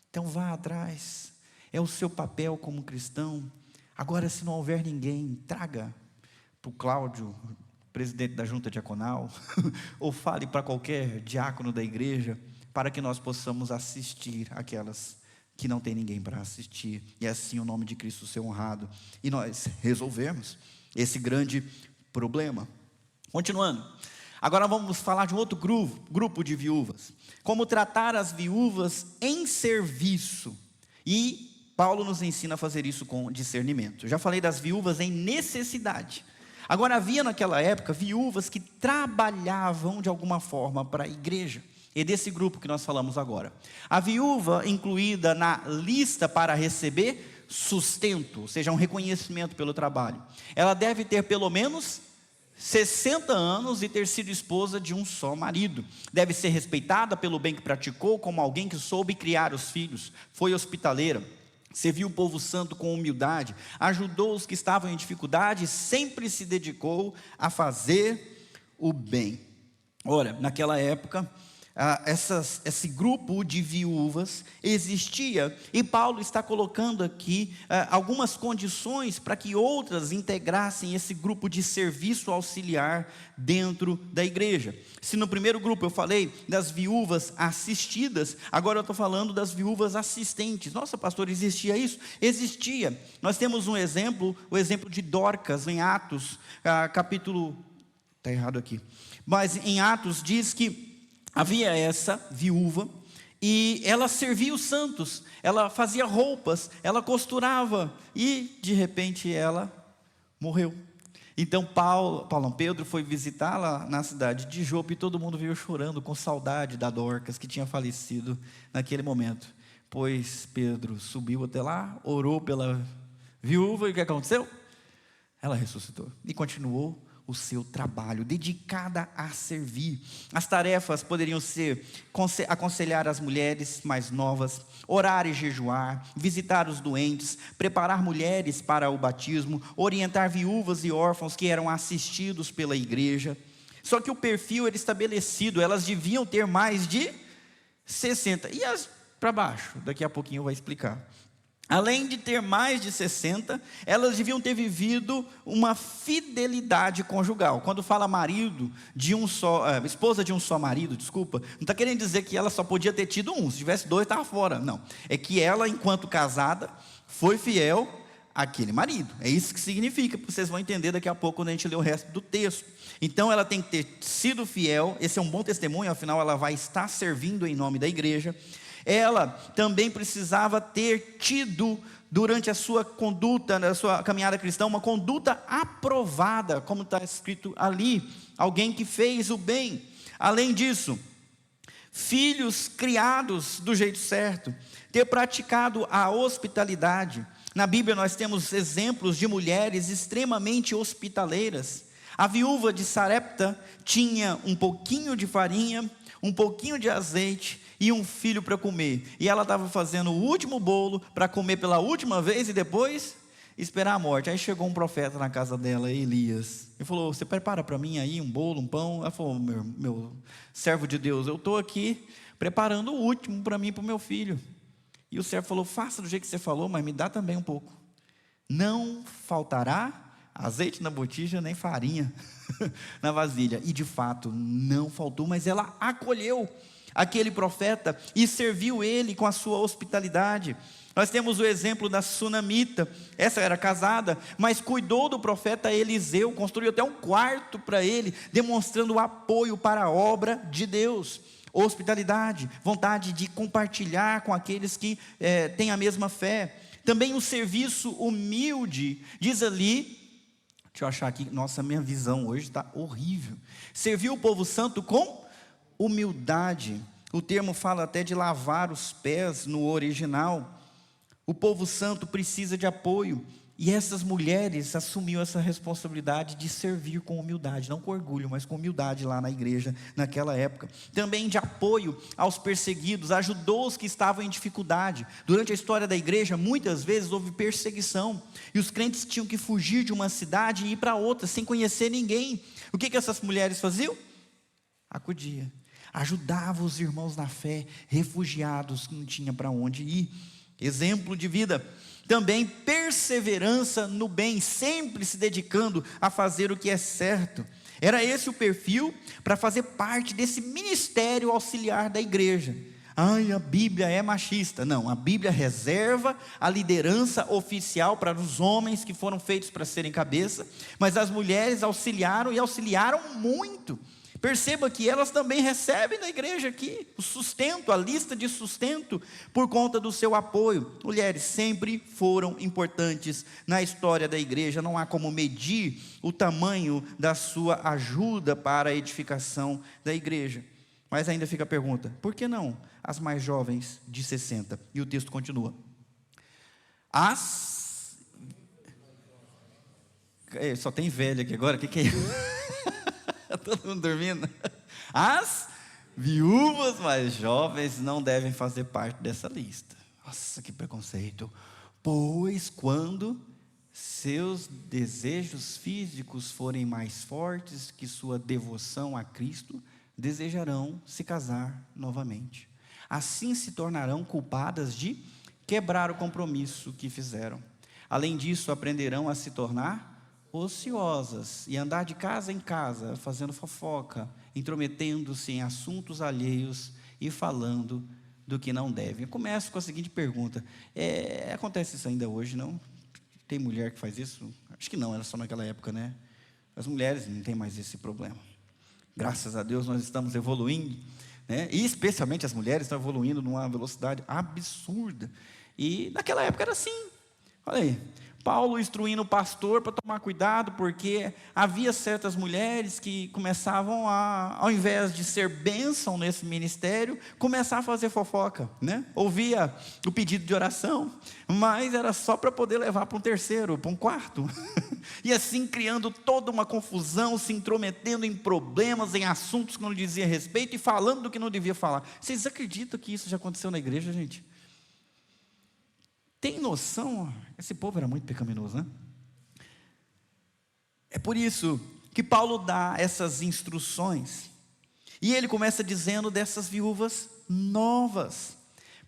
Então vá atrás, é o seu papel como cristão. Agora, se não houver ninguém, traga para o Cláudio, presidente da junta diaconal, ou fale para qualquer diácono da igreja, para que nós possamos assistir aquelas que não tem ninguém para assistir, e assim o nome de Cristo ser honrado, e nós resolvermos esse grande problema. Continuando, agora vamos falar de um outro grupo de viúvas, como tratar as viúvas em serviço, e Paulo nos ensina a fazer isso com discernimento. Eu já falei das viúvas em necessidade. Agora, havia naquela época viúvas que trabalhavam de alguma forma para a igreja. É desse grupo que nós falamos agora. A viúva incluída na lista para receber sustento, ou seja, um reconhecimento pelo trabalho. Ela deve ter pelo menos 60 anos e ter sido esposa de um só marido. Deve ser respeitada pelo bem que praticou, como alguém que soube criar os filhos, foi hospitaleira, serviu o povo santo com humildade, ajudou os que estavam em dificuldade, sempre se dedicou a fazer o bem. Ora, naquela época, esse grupo de viúvas existia, e Paulo está colocando aqui algumas condições para que outras integrassem esse grupo de serviço auxiliar dentro da igreja. Se no primeiro grupo eu falei das viúvas assistidas, agora eu estou falando das viúvas assistentes. Nossa, pastor, existia isso? Existia. Nós temos um exemplo, o exemplo de Dorcas em Atos, capítulo, está errado aqui, mas em Atos diz que havia essa viúva, e ela servia os santos, ela fazia roupas, ela costurava, e de repente ela morreu. Então Pedro foi visitá-la na cidade de Jope, e todo mundo veio chorando com saudade da Dorcas, que tinha falecido naquele momento. Pois Pedro subiu até lá, orou pela viúva, e o que aconteceu? Ela ressuscitou, e continuou o seu trabalho, dedicada a servir. As tarefas poderiam ser aconselhar as mulheres mais novas, orar e jejuar, visitar os doentes, preparar mulheres para o batismo, orientar viúvas e órfãos que eram assistidos pela igreja. Só que o perfil era estabelecido, elas deviam ter mais de 60. E as para baixo? Daqui a pouquinho vai explicar. Além de ter mais de 60, elas deviam ter vivido uma fidelidade conjugal. Quando fala marido de um só, esposa de um só marido, desculpa, não está querendo dizer que ela só podia ter tido um, se tivesse dois estava fora, não. É que ela, enquanto casada, foi fiel àquele marido. É isso que significa, vocês vão entender daqui a pouco quando a gente ler o resto do texto. Então ela tem que ter sido fiel, esse é um bom testemunho, afinal ela vai estar servindo em nome da igreja. Ela também precisava ter tido, durante a sua conduta, na sua caminhada cristã, uma conduta aprovada, como está escrito ali, alguém que fez o bem. Além disso, filhos criados do jeito certo, ter praticado a hospitalidade. Na Bíblia nós temos exemplos de mulheres extremamente hospitaleiras. A viúva de Sarepta tinha um pouquinho de farinha, um pouquinho de azeite e um filho para comer. E ela estava fazendo o último bolo para comer pela última vez e depois esperar a morte. Aí chegou um profeta na casa dela, Elias, e falou: você prepara para mim aí um bolo, um pão? Ela falou: meu servo de Deus, eu estou aqui preparando o último para mim e para o meu filho. E o servo falou: faça do jeito que você falou, mas me dá também um pouco. Não faltará azeite na botija, nem farinha na vasilha. E de fato, não faltou, mas ela acolheu aquele profeta e serviu ele com a sua hospitalidade. Nós temos o exemplo da sunamita. Essa era casada, mas cuidou do profeta Eliseu, construiu até um quarto para ele, demonstrando o apoio para a obra de Deus. Hospitalidade, vontade de compartilhar com aqueles que têm a mesma fé. Também o serviço humilde, diz ali, deixa eu achar aqui, nossa, minha visão hoje está horrível. Serviu o povo santo com humildade. O termo fala até de lavar os pés no original. O povo santo precisa de apoio. E essas mulheres assumiram essa responsabilidade de servir com humildade, não com orgulho, mas com humildade lá na igreja, naquela época. Também de apoio aos perseguidos, ajudou os que estavam em dificuldade. Durante a história da igreja, muitas vezes houve perseguição, e os crentes tinham que fugir de uma cidade e ir para outra, sem conhecer ninguém. O que essas mulheres faziam? Acudia, ajudava os irmãos na fé, refugiados que não tinham para onde ir. Exemplo de vida. Também perseverança no bem, sempre se dedicando a fazer o que é certo. Era esse o perfil para fazer parte desse ministério auxiliar da igreja. Ai, a Bíblia é machista. Não, a Bíblia reserva a liderança oficial para os homens que foram feitos para serem cabeça, mas as mulheres auxiliaram e auxiliaram muito. Perceba que elas também recebem na igreja aqui o sustento, a lista de sustento, por conta do seu apoio. Mulheres sempre foram importantes na história da igreja, não há como medir o tamanho da sua ajuda para a edificação da igreja. Mas ainda fica a pergunta: por que não as mais jovens de 60? E o texto continua. Só tem velha aqui agora, o que é isso? Todo mundo dormindo. As viúvas mais jovens não devem fazer parte dessa lista. Nossa, que preconceito. Pois quando seus desejos físicos forem mais fortes que sua devoção a Cristo, desejarão se casar novamente. Assim se tornarão culpadas de quebrar o compromisso que fizeram. Além disso, aprenderão a se tornar ociosas e andar de casa em casa, fazendo fofoca, intrometendo-se em assuntos alheios e falando do que não devem. Eu começo com a seguinte pergunta: acontece isso ainda hoje, não? Tem mulher que faz isso? Acho que não, era só naquela época, né? As mulheres não têm mais esse problema. Graças a Deus nós estamos evoluindo, né? E especialmente as mulheres estão evoluindo numa velocidade absurda. E naquela época era assim. Olha aí, Paulo instruindo o pastor para tomar cuidado, porque havia certas mulheres que começavam ao invés de ser bênção nesse ministério, começar a fazer fofoca, né? Ouvia o pedido de oração, mas era só para poder levar para um terceiro, para um quarto, e assim criando toda uma confusão, se intrometendo em problemas, em assuntos que não dizia respeito, e falando do que não devia falar. Vocês acreditam que isso já aconteceu na igreja, gente? Tem noção? Esse povo era muito pecaminoso, né? É por isso que Paulo dá essas instruções. E ele começa dizendo dessas viúvas novas.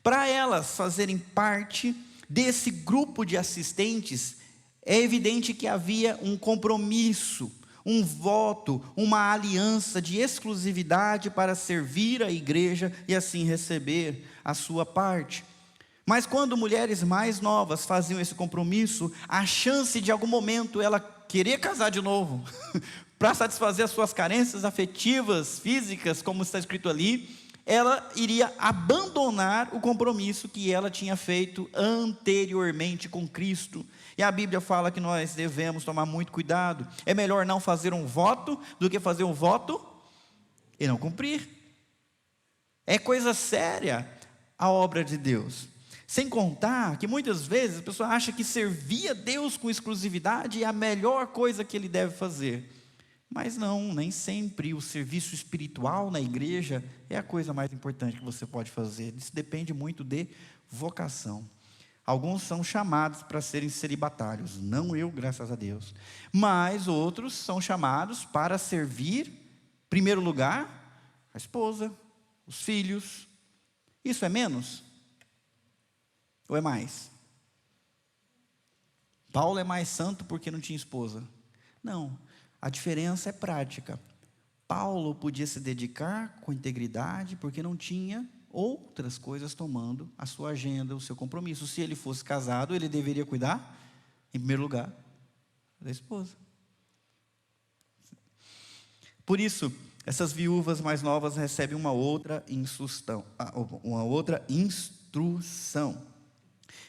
Para elas fazerem parte desse grupo de assistentes, é evidente que havia um compromisso, um voto, uma aliança de exclusividade para servir a igreja e assim receber a sua parte. Mas quando mulheres mais novas faziam esse compromisso, a chance de algum momento ela querer casar de novo, para satisfazer as suas carências afetivas, físicas, como está escrito ali, ela iria abandonar o compromisso que ela tinha feito anteriormente com Cristo. E a Bíblia fala que nós devemos tomar muito cuidado. É melhor não fazer um voto do que fazer um voto e não cumprir. É coisa séria a obra de Deus. Sem contar que muitas vezes a pessoa acha que servir a Deus com exclusividade é a melhor coisa que ele deve fazer. Mas não, nem sempre o serviço espiritual na igreja é a coisa mais importante que você pode fazer. Isso depende muito de vocação. Alguns são chamados para serem celibatários, não eu, graças a Deus. Mas outros são chamados para servir, em primeiro lugar, a esposa, os filhos. Isso é menos? Ou é mais? Paulo é mais santo porque não tinha esposa? Não. A diferença é prática. Paulo podia se dedicar com integridade porque não tinha outras coisas tomando a sua agenda, o seu compromisso. Se ele fosse casado, ele deveria cuidar, em primeiro lugar, da esposa. Por isso, essas viúvas mais novas recebem uma outra instrução.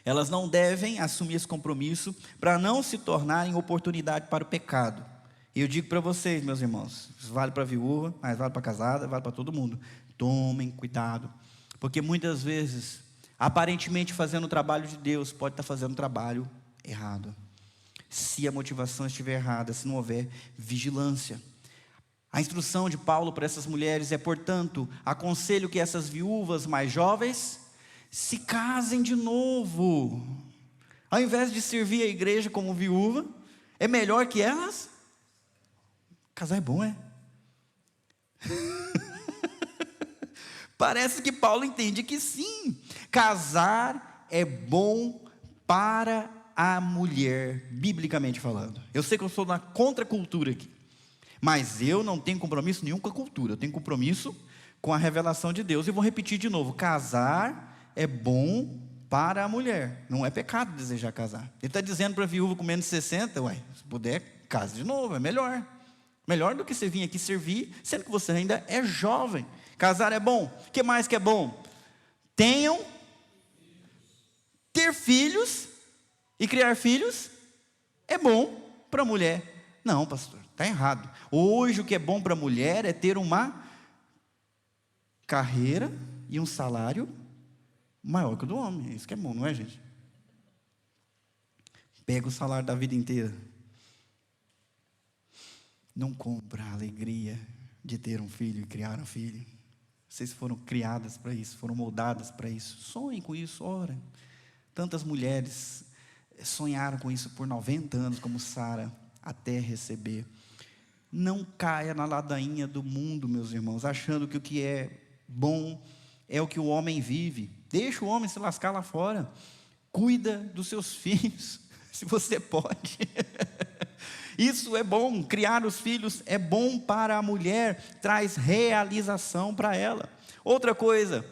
Elas não devem assumir esse compromisso para não se tornarem oportunidade para o pecado. E eu digo para vocês, meus irmãos, isso vale para a viúva, mas vale para a casada, vale para todo mundo. Tomem cuidado, porque muitas vezes, aparentemente fazendo o trabalho de Deus, pode estar fazendo o trabalho errado. Se a motivação estiver errada, se não houver vigilância. A instrução de Paulo para essas mulheres é, portanto, aconselho que essas viúvas mais jovens se casem de novo. Ao invés de servir a igreja como viúva, é melhor que elas. Casar é bom, é? Parece que Paulo entende que sim, casar é bom para a mulher, biblicamente falando. Eu sei que eu sou na contracultura aqui, mas eu não tenho compromisso nenhum com a cultura, eu tenho compromisso com a revelação de Deus. E vou repetir de novo: casar é bom para a mulher, não é pecado desejar casar. Ele está dizendo para a viúva com menos de 60, se puder, case de novo, é melhor. Melhor do que você vir aqui servir, sendo que você ainda é jovem. Casar é bom. O que mais que é bom? Ter filhos e criar filhos é bom para a mulher. Não, pastor, está errado. Hoje o que é bom para a mulher é ter uma carreira e um salário maior que o do homem. Isso que é bom, não é, gente? Pega o salário da vida inteira. Não compra a alegria de ter um filho e criar um filho. Vocês foram criadas para isso, foram moldadas para isso. Sonhem com isso, orem. Tantas mulheres sonharam com isso por 90 anos, como Sara, até receber. Não caia na ladainha do mundo, meus irmãos, achando que o que é bom é o que o homem vive. Deixa o homem se lascar lá fora. Cuida dos seus filhos, se você pode. Isso é bom, criar os filhos é bom para a mulher, traz realização para ela. Outra coisa,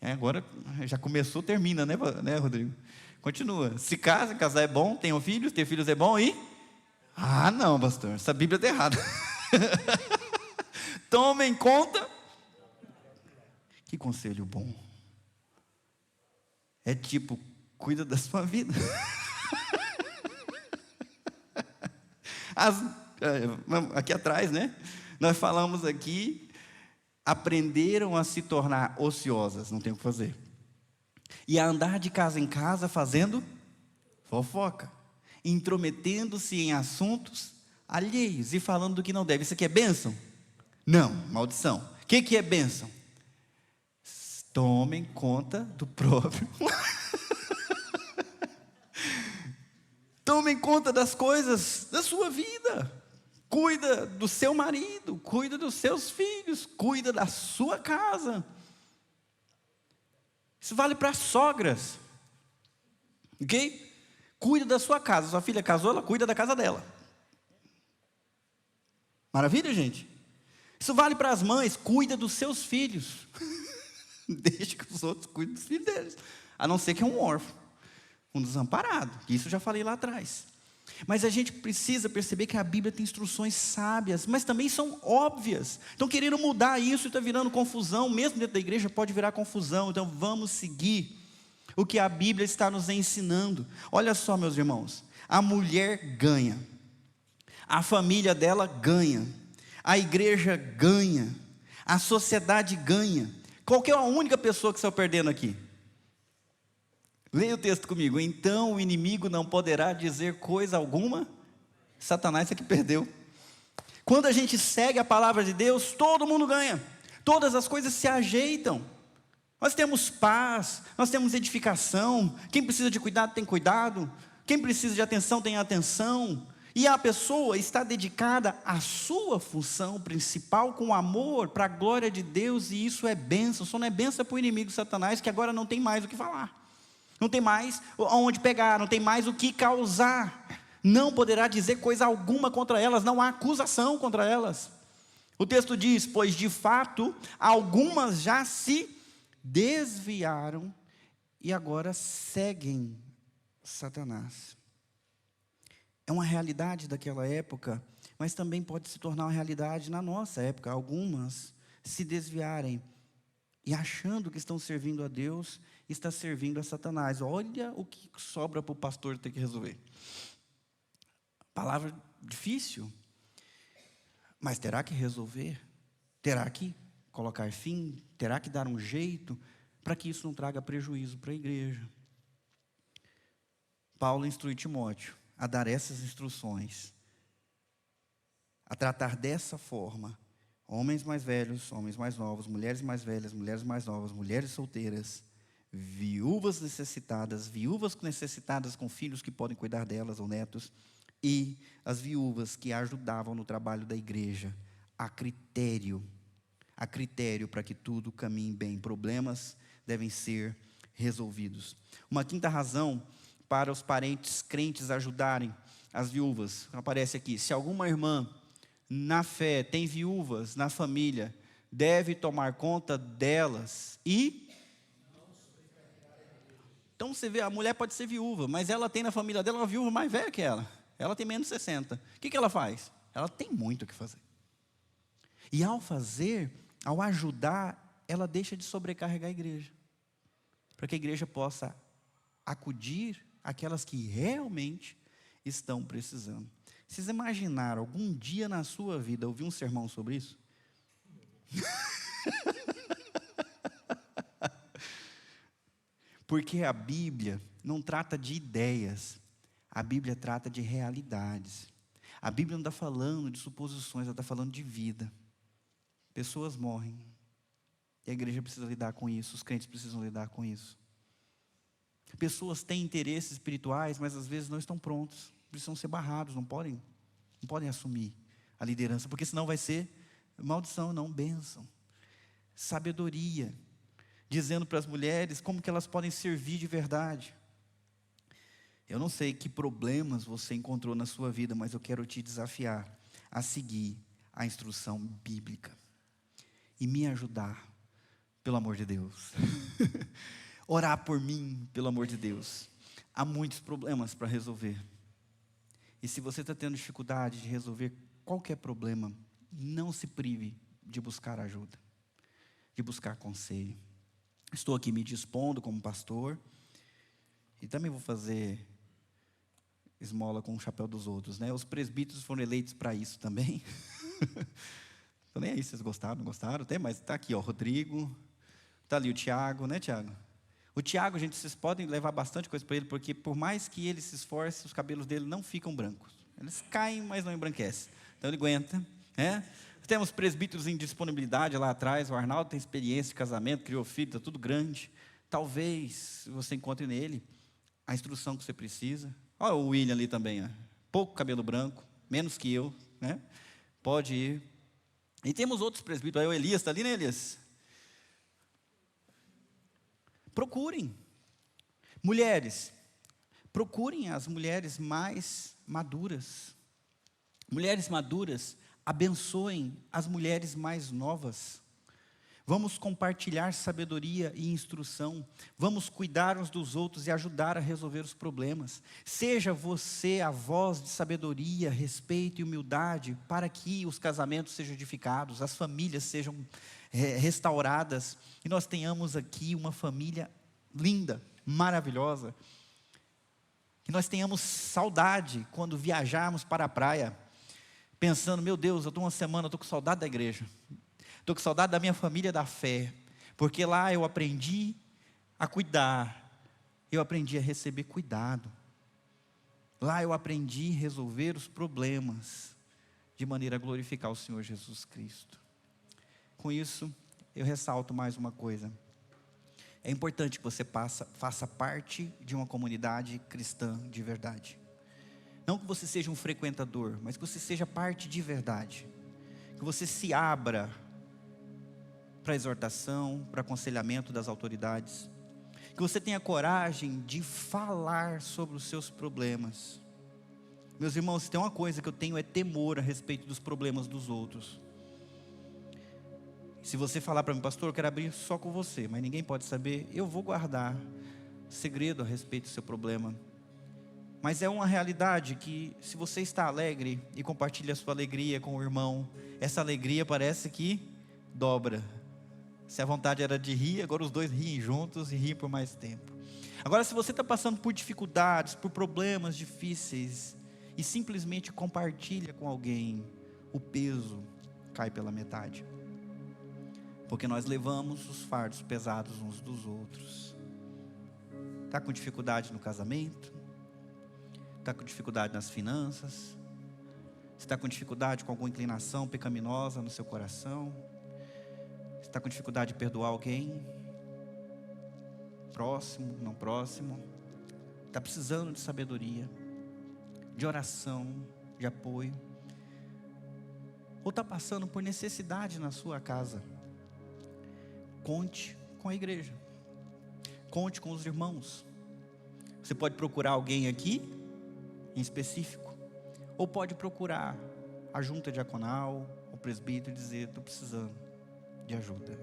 agora já começou, termina, né, Rodrigo? Continua, se casa, casar é bom, tenham filhos, ter filhos é bom e... não, pastor, essa Bíblia está errada. Tome em conta. Que conselho bom. É tipo, cuida da sua vida. Aqui atrás, né? Nós falamos aqui, aprenderam a se tornar ociosas, não tem o que fazer. E a andar de casa em casa fazendo fofoca, intrometendo-se em assuntos alheios e falando do que não deve. Isso aqui é bênção? Não, maldição. O que é bênção? Tomem conta do próprio. Tomem conta das coisas da sua vida. Cuida do seu marido, cuida dos seus filhos, cuida da sua casa. Isso vale para sogras. Ok? Cuida da sua casa. Sua filha casou, ela cuida da casa dela. Maravilha, gente? Isso vale para as mães. Cuida dos seus filhos. Deixa que os outros cuidem dos filhos deles. A não ser que é um órfão, um desamparado. Isso eu já falei lá atrás. Mas a gente precisa perceber que a Bíblia tem instruções sábias, mas também são óbvias. Estão querendo mudar isso e está virando confusão, mesmo dentro da igreja pode virar confusão. Então vamos seguir o que a Bíblia está nos ensinando. Olha só, meus irmãos, a mulher ganha, a família dela ganha, a igreja ganha, a sociedade ganha. Qual que é a única pessoa que saiu perdendo aqui? Leia o texto comigo. Então o inimigo não poderá dizer coisa alguma. Satanás é que perdeu. Quando a gente segue a palavra de Deus, todo mundo ganha. Todas as coisas se ajeitam. Nós temos paz, nós temos edificação. Quem precisa de cuidado tem cuidado. Quem precisa de atenção tem atenção. E a pessoa está dedicada à sua função principal com amor para a glória de Deus. E isso é bênção. Só não é bênção para o inimigo Satanás, que agora não tem mais o que falar. Não tem mais onde pegar, não tem mais o que causar. Não poderá dizer coisa alguma contra elas, não há acusação contra elas. O texto diz, pois de fato, algumas já se desviaram e agora seguem Satanás. É uma realidade daquela época, mas também pode se tornar uma realidade na nossa época. Algumas se desviarem e achando que estão servindo a Deus, está servindo a Satanás. Olha o que sobra para o pastor ter que resolver. Palavra difícil, mas terá que resolver, terá que colocar fim, terá que dar um jeito, para que isso não traga prejuízo para a igreja. Paulo instrui Timóteo a dar essas instruções, a tratar dessa forma, homens mais velhos, homens mais novos, mulheres mais velhas, mulheres mais novas, mulheres solteiras, viúvas necessitadas com filhos que podem cuidar delas ou netos, e as viúvas que ajudavam no trabalho da igreja, a critério para que tudo caminhe bem. Problemas devem ser resolvidos. Uma quinta razão para os parentes crentes ajudarem as viúvas, aparece aqui: se alguma irmã na fé tem viúvas na família, deve tomar conta delas e... Então você vê, a mulher pode ser viúva, mas ela tem na família dela uma viúva mais velha que ela. Ela tem menos de 60. O que ela faz? Ela tem muito o que fazer. E ao ajudar, ela deixa de sobrecarregar a igreja. Para que a igreja possa acudir aquelas que realmente estão precisando. Vocês imaginaram algum dia na sua vida ouvir um sermão sobre isso? Porque a Bíblia não trata de ideias, a Bíblia trata de realidades. A Bíblia não está falando de suposições, ela está falando de vida. Pessoas morrem, e a igreja precisa lidar com isso, os crentes precisam lidar com isso. Pessoas têm interesses espirituais, mas às vezes não estão prontos, precisam ser barrados, não podem assumir a liderança, porque senão vai ser maldição, não bênção. Sabedoria, dizendo para as mulheres como que elas podem servir de verdade. Eu não sei que problemas você encontrou na sua vida, mas eu quero te desafiar a seguir a instrução bíblica e me ajudar, pelo amor de Deus. Orar por mim, pelo amor de Deus. Há muitos problemas para resolver. E se você está tendo dificuldade de resolver qualquer problema, não se prive de buscar ajuda, de buscar conselho. Estou aqui me dispondo como pastor, e também vou fazer esmola com o chapéu dos outros, né? Os presbíteros foram eleitos para isso também. Estou nem aí se vocês gostaram, não gostaram, tem, mas está aqui, ó, Rodrigo, está ali o Tiago, né, Tiago? O Tiago, gente, vocês podem levar bastante coisa para ele, porque por mais que ele se esforce, os cabelos dele não ficam brancos. Eles caem, mas não embranquecem. Então ele aguenta, né? Temos presbíteros em disponibilidade lá atrás. O Arnaldo tem experiência de casamento, criou filho, está tudo grande. Talvez você encontre nele a instrução que você precisa. Olha o William ali também, ó. Pouco cabelo branco, menos que eu, né? Pode ir. E temos outros presbíteros. Aí o Elias está ali, né, Elias? Procurem. Mulheres, procurem as mulheres mais maduras. Mulheres maduras, abençoem as mulheres mais novas. Vamos compartilhar sabedoria e instrução. Vamos cuidar uns dos outros e ajudar a resolver os problemas. Seja você a voz de sabedoria, respeito e humildade para que os casamentos sejam edificados, as famílias sejam restauradas e nós tenhamos aqui uma família linda, maravilhosa. Que nós tenhamos saudade quando viajarmos para a praia, pensando, meu Deus, eu estou uma semana, eu estou com saudade da igreja. Estou com saudade da minha família da fé, porque lá eu aprendi a cuidar, eu aprendi a receber cuidado. Lá eu aprendi a resolver os problemas, de maneira a glorificar o Senhor Jesus Cristo. Com isso, eu ressalto mais uma coisa. É importante que você faça parte de uma comunidade cristã de verdade. Não que você seja um frequentador, mas que você seja parte de verdade. Que você se abra para exortação, para aconselhamento das autoridades. Que você tenha coragem de falar sobre os seus problemas. Meus irmãos, se tem uma coisa que eu tenho é temor a respeito dos problemas dos outros. Se você falar para mim, pastor, eu quero abrir só com você, mas ninguém pode saber, eu vou guardar segredo a respeito do seu problema. Mas é uma realidade que se você está alegre e compartilha a sua alegria com o irmão, essa alegria parece que dobra. Se a vontade era de rir, agora os dois riem juntos e riem por mais tempo. Agora, se você está passando por dificuldades, por problemas difíceis, e simplesmente compartilha com alguém, o peso cai pela metade. Porque nós levamos os fardos pesados uns dos outros. Está com dificuldade no casamento? Está com dificuldade nas finanças? Está com dificuldade com alguma inclinação pecaminosa no seu coração? Está com dificuldade de perdoar alguém? Próximo, não próximo? Está precisando de sabedoria, de oração, de apoio? Ou está passando por necessidade na sua casa? Conte com a igreja. Conte com os irmãos. Você pode procurar alguém aqui, em específico, ou pode procurar a junta diaconal, o presbítero e dizer, estou precisando de ajuda,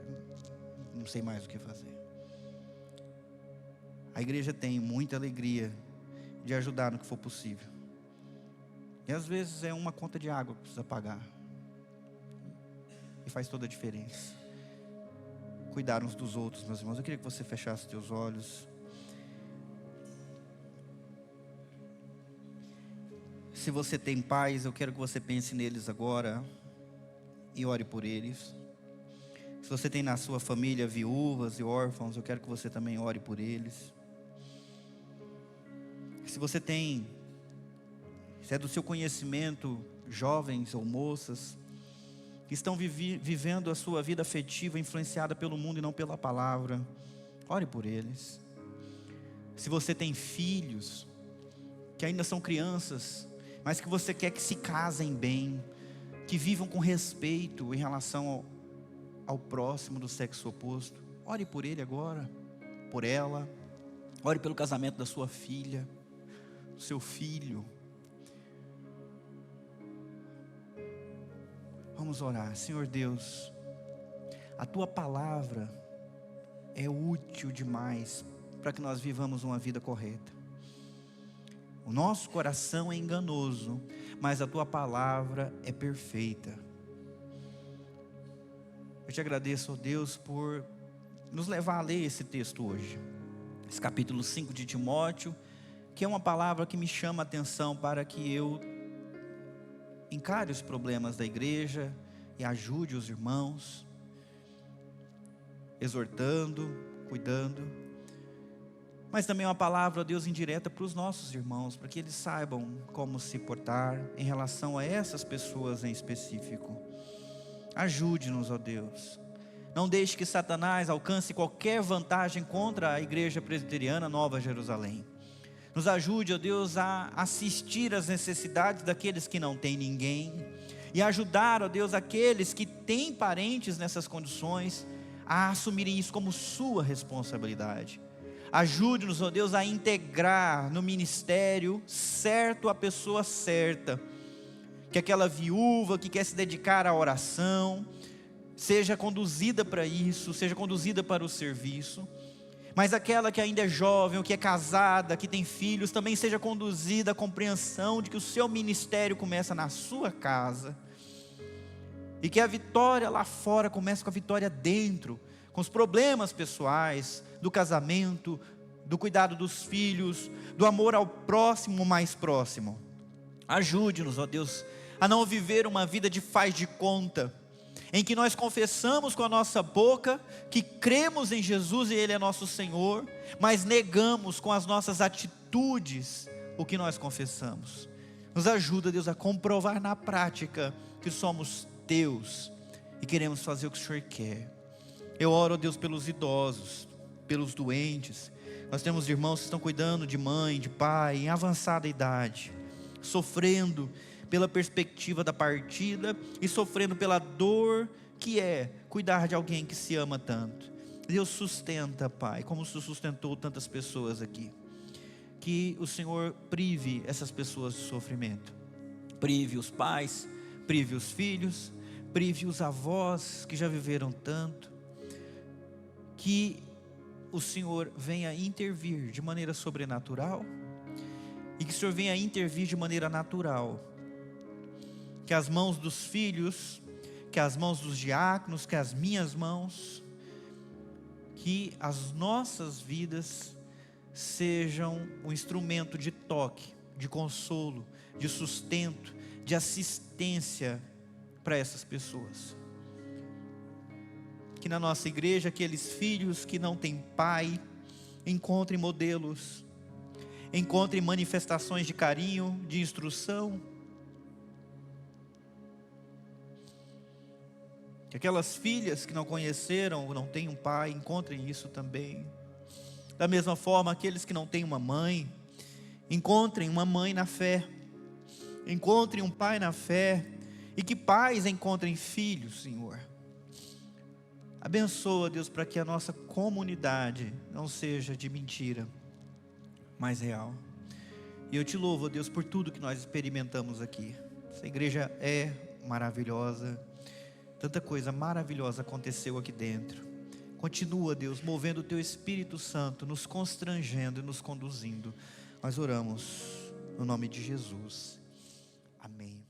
não sei mais o que fazer. A igreja tem muita alegria de ajudar no que for possível. E às vezes é uma conta de água que precisa pagar. E faz toda a diferença. Cuidar uns dos outros, meus irmãos. Eu queria que você fechasse os teus olhos. Se você tem pais, eu quero que você pense neles agora e ore por eles. Se você tem na sua família viúvas e órfãos, eu quero que você também ore por eles. Se você tem, se é do seu conhecimento, jovens ou moças, que estão vivendo a sua vida afetiva influenciada pelo mundo e não pela palavra, ore por eles. Se você tem filhos, que ainda são crianças, mas que você quer que se casem bem, que vivam com respeito em relação ao próximo do sexo oposto, ore por ele agora, por ela. Ore pelo casamento da sua filha, do seu filho. Vamos orar. Senhor Deus, a Tua palavra é útil demais para que nós vivamos uma vida correta. O nosso coração é enganoso, mas a Tua palavra é perfeita. Eu te agradeço, ó Deus, por nos levar a ler esse texto hoje. Esse capítulo 5 de Timóteo, que é uma palavra que me chama a atenção para que eu encare os problemas da igreja e ajude os irmãos, exortando, cuidando. Mas também é uma palavra, ó Deus, indireta para os nossos irmãos, para que eles saibam como se portar em relação a essas pessoas em específico. Ajude-nos, ó Deus. Não deixe que Satanás alcance qualquer vantagem contra a igreja presbiteriana Nova Jerusalém. Nos ajude, ó Deus, a assistir às necessidades daqueles que não têm ninguém. E ajudar, ó Deus, aqueles que têm parentes nessas condições a assumirem isso como sua responsabilidade. Ajude-nos, ó Deus, a integrar no ministério certo a pessoa certa. Que aquela viúva que quer se dedicar à oração, seja conduzida para isso, seja conduzida para o serviço. Mas aquela que ainda é jovem, ou que é casada, que tem filhos, também seja conduzida à compreensão de que o seu ministério começa na sua casa, e que a vitória lá fora comece com a vitória dentro, com os problemas pessoais, do casamento, do cuidado dos filhos, do amor ao próximo mais próximo. Ajude-nos, ó Deus, a não viver uma vida de faz de conta, em que nós confessamos com a nossa boca que cremos em Jesus e Ele é nosso Senhor, mas negamos com as nossas atitudes o que nós confessamos. Nos ajuda, Deus, a comprovar na prática que somos Teus e queremos fazer o que o Senhor quer. Eu oro, ó Deus, pelos idosos, pelos doentes. Nós temos irmãos que estão cuidando de mãe, de pai, em avançada idade, sofrendo pela perspectiva da partida e sofrendo pela dor que é cuidar de alguém que se ama tanto. Deus sustenta, Pai, como o Senhor sustentou tantas pessoas aqui. Que o Senhor prive essas pessoas do sofrimento. Prive os pais, prive os filhos, prive os avós que já viveram tanto. Que o Senhor venha intervir de maneira sobrenatural, e que o Senhor venha intervir de maneira natural. Que as mãos dos filhos, que as mãos dos diáconos, que as minhas mãos, que as nossas vidas sejam um instrumento de toque, de consolo, de sustento, de assistência para essas pessoas. Que na nossa igreja, aqueles filhos que não têm pai, encontrem modelos, encontrem manifestações de carinho, de instrução. Que aquelas filhas que não conheceram, não têm um pai, encontrem isso também. Da mesma forma, aqueles que não têm uma mãe, encontrem uma mãe na fé, encontrem um pai na fé, e que pais encontrem filhos, Senhor. Abençoa, Deus, para que a nossa comunidade não seja de mentira, mas real. E eu te louvo, Deus, por tudo que nós experimentamos aqui. Essa igreja é maravilhosa. Tanta coisa maravilhosa aconteceu aqui dentro. Continua, Deus, movendo o Teu Espírito Santo, nos constrangendo e nos conduzindo. Nós oramos no nome de Jesus. Amém.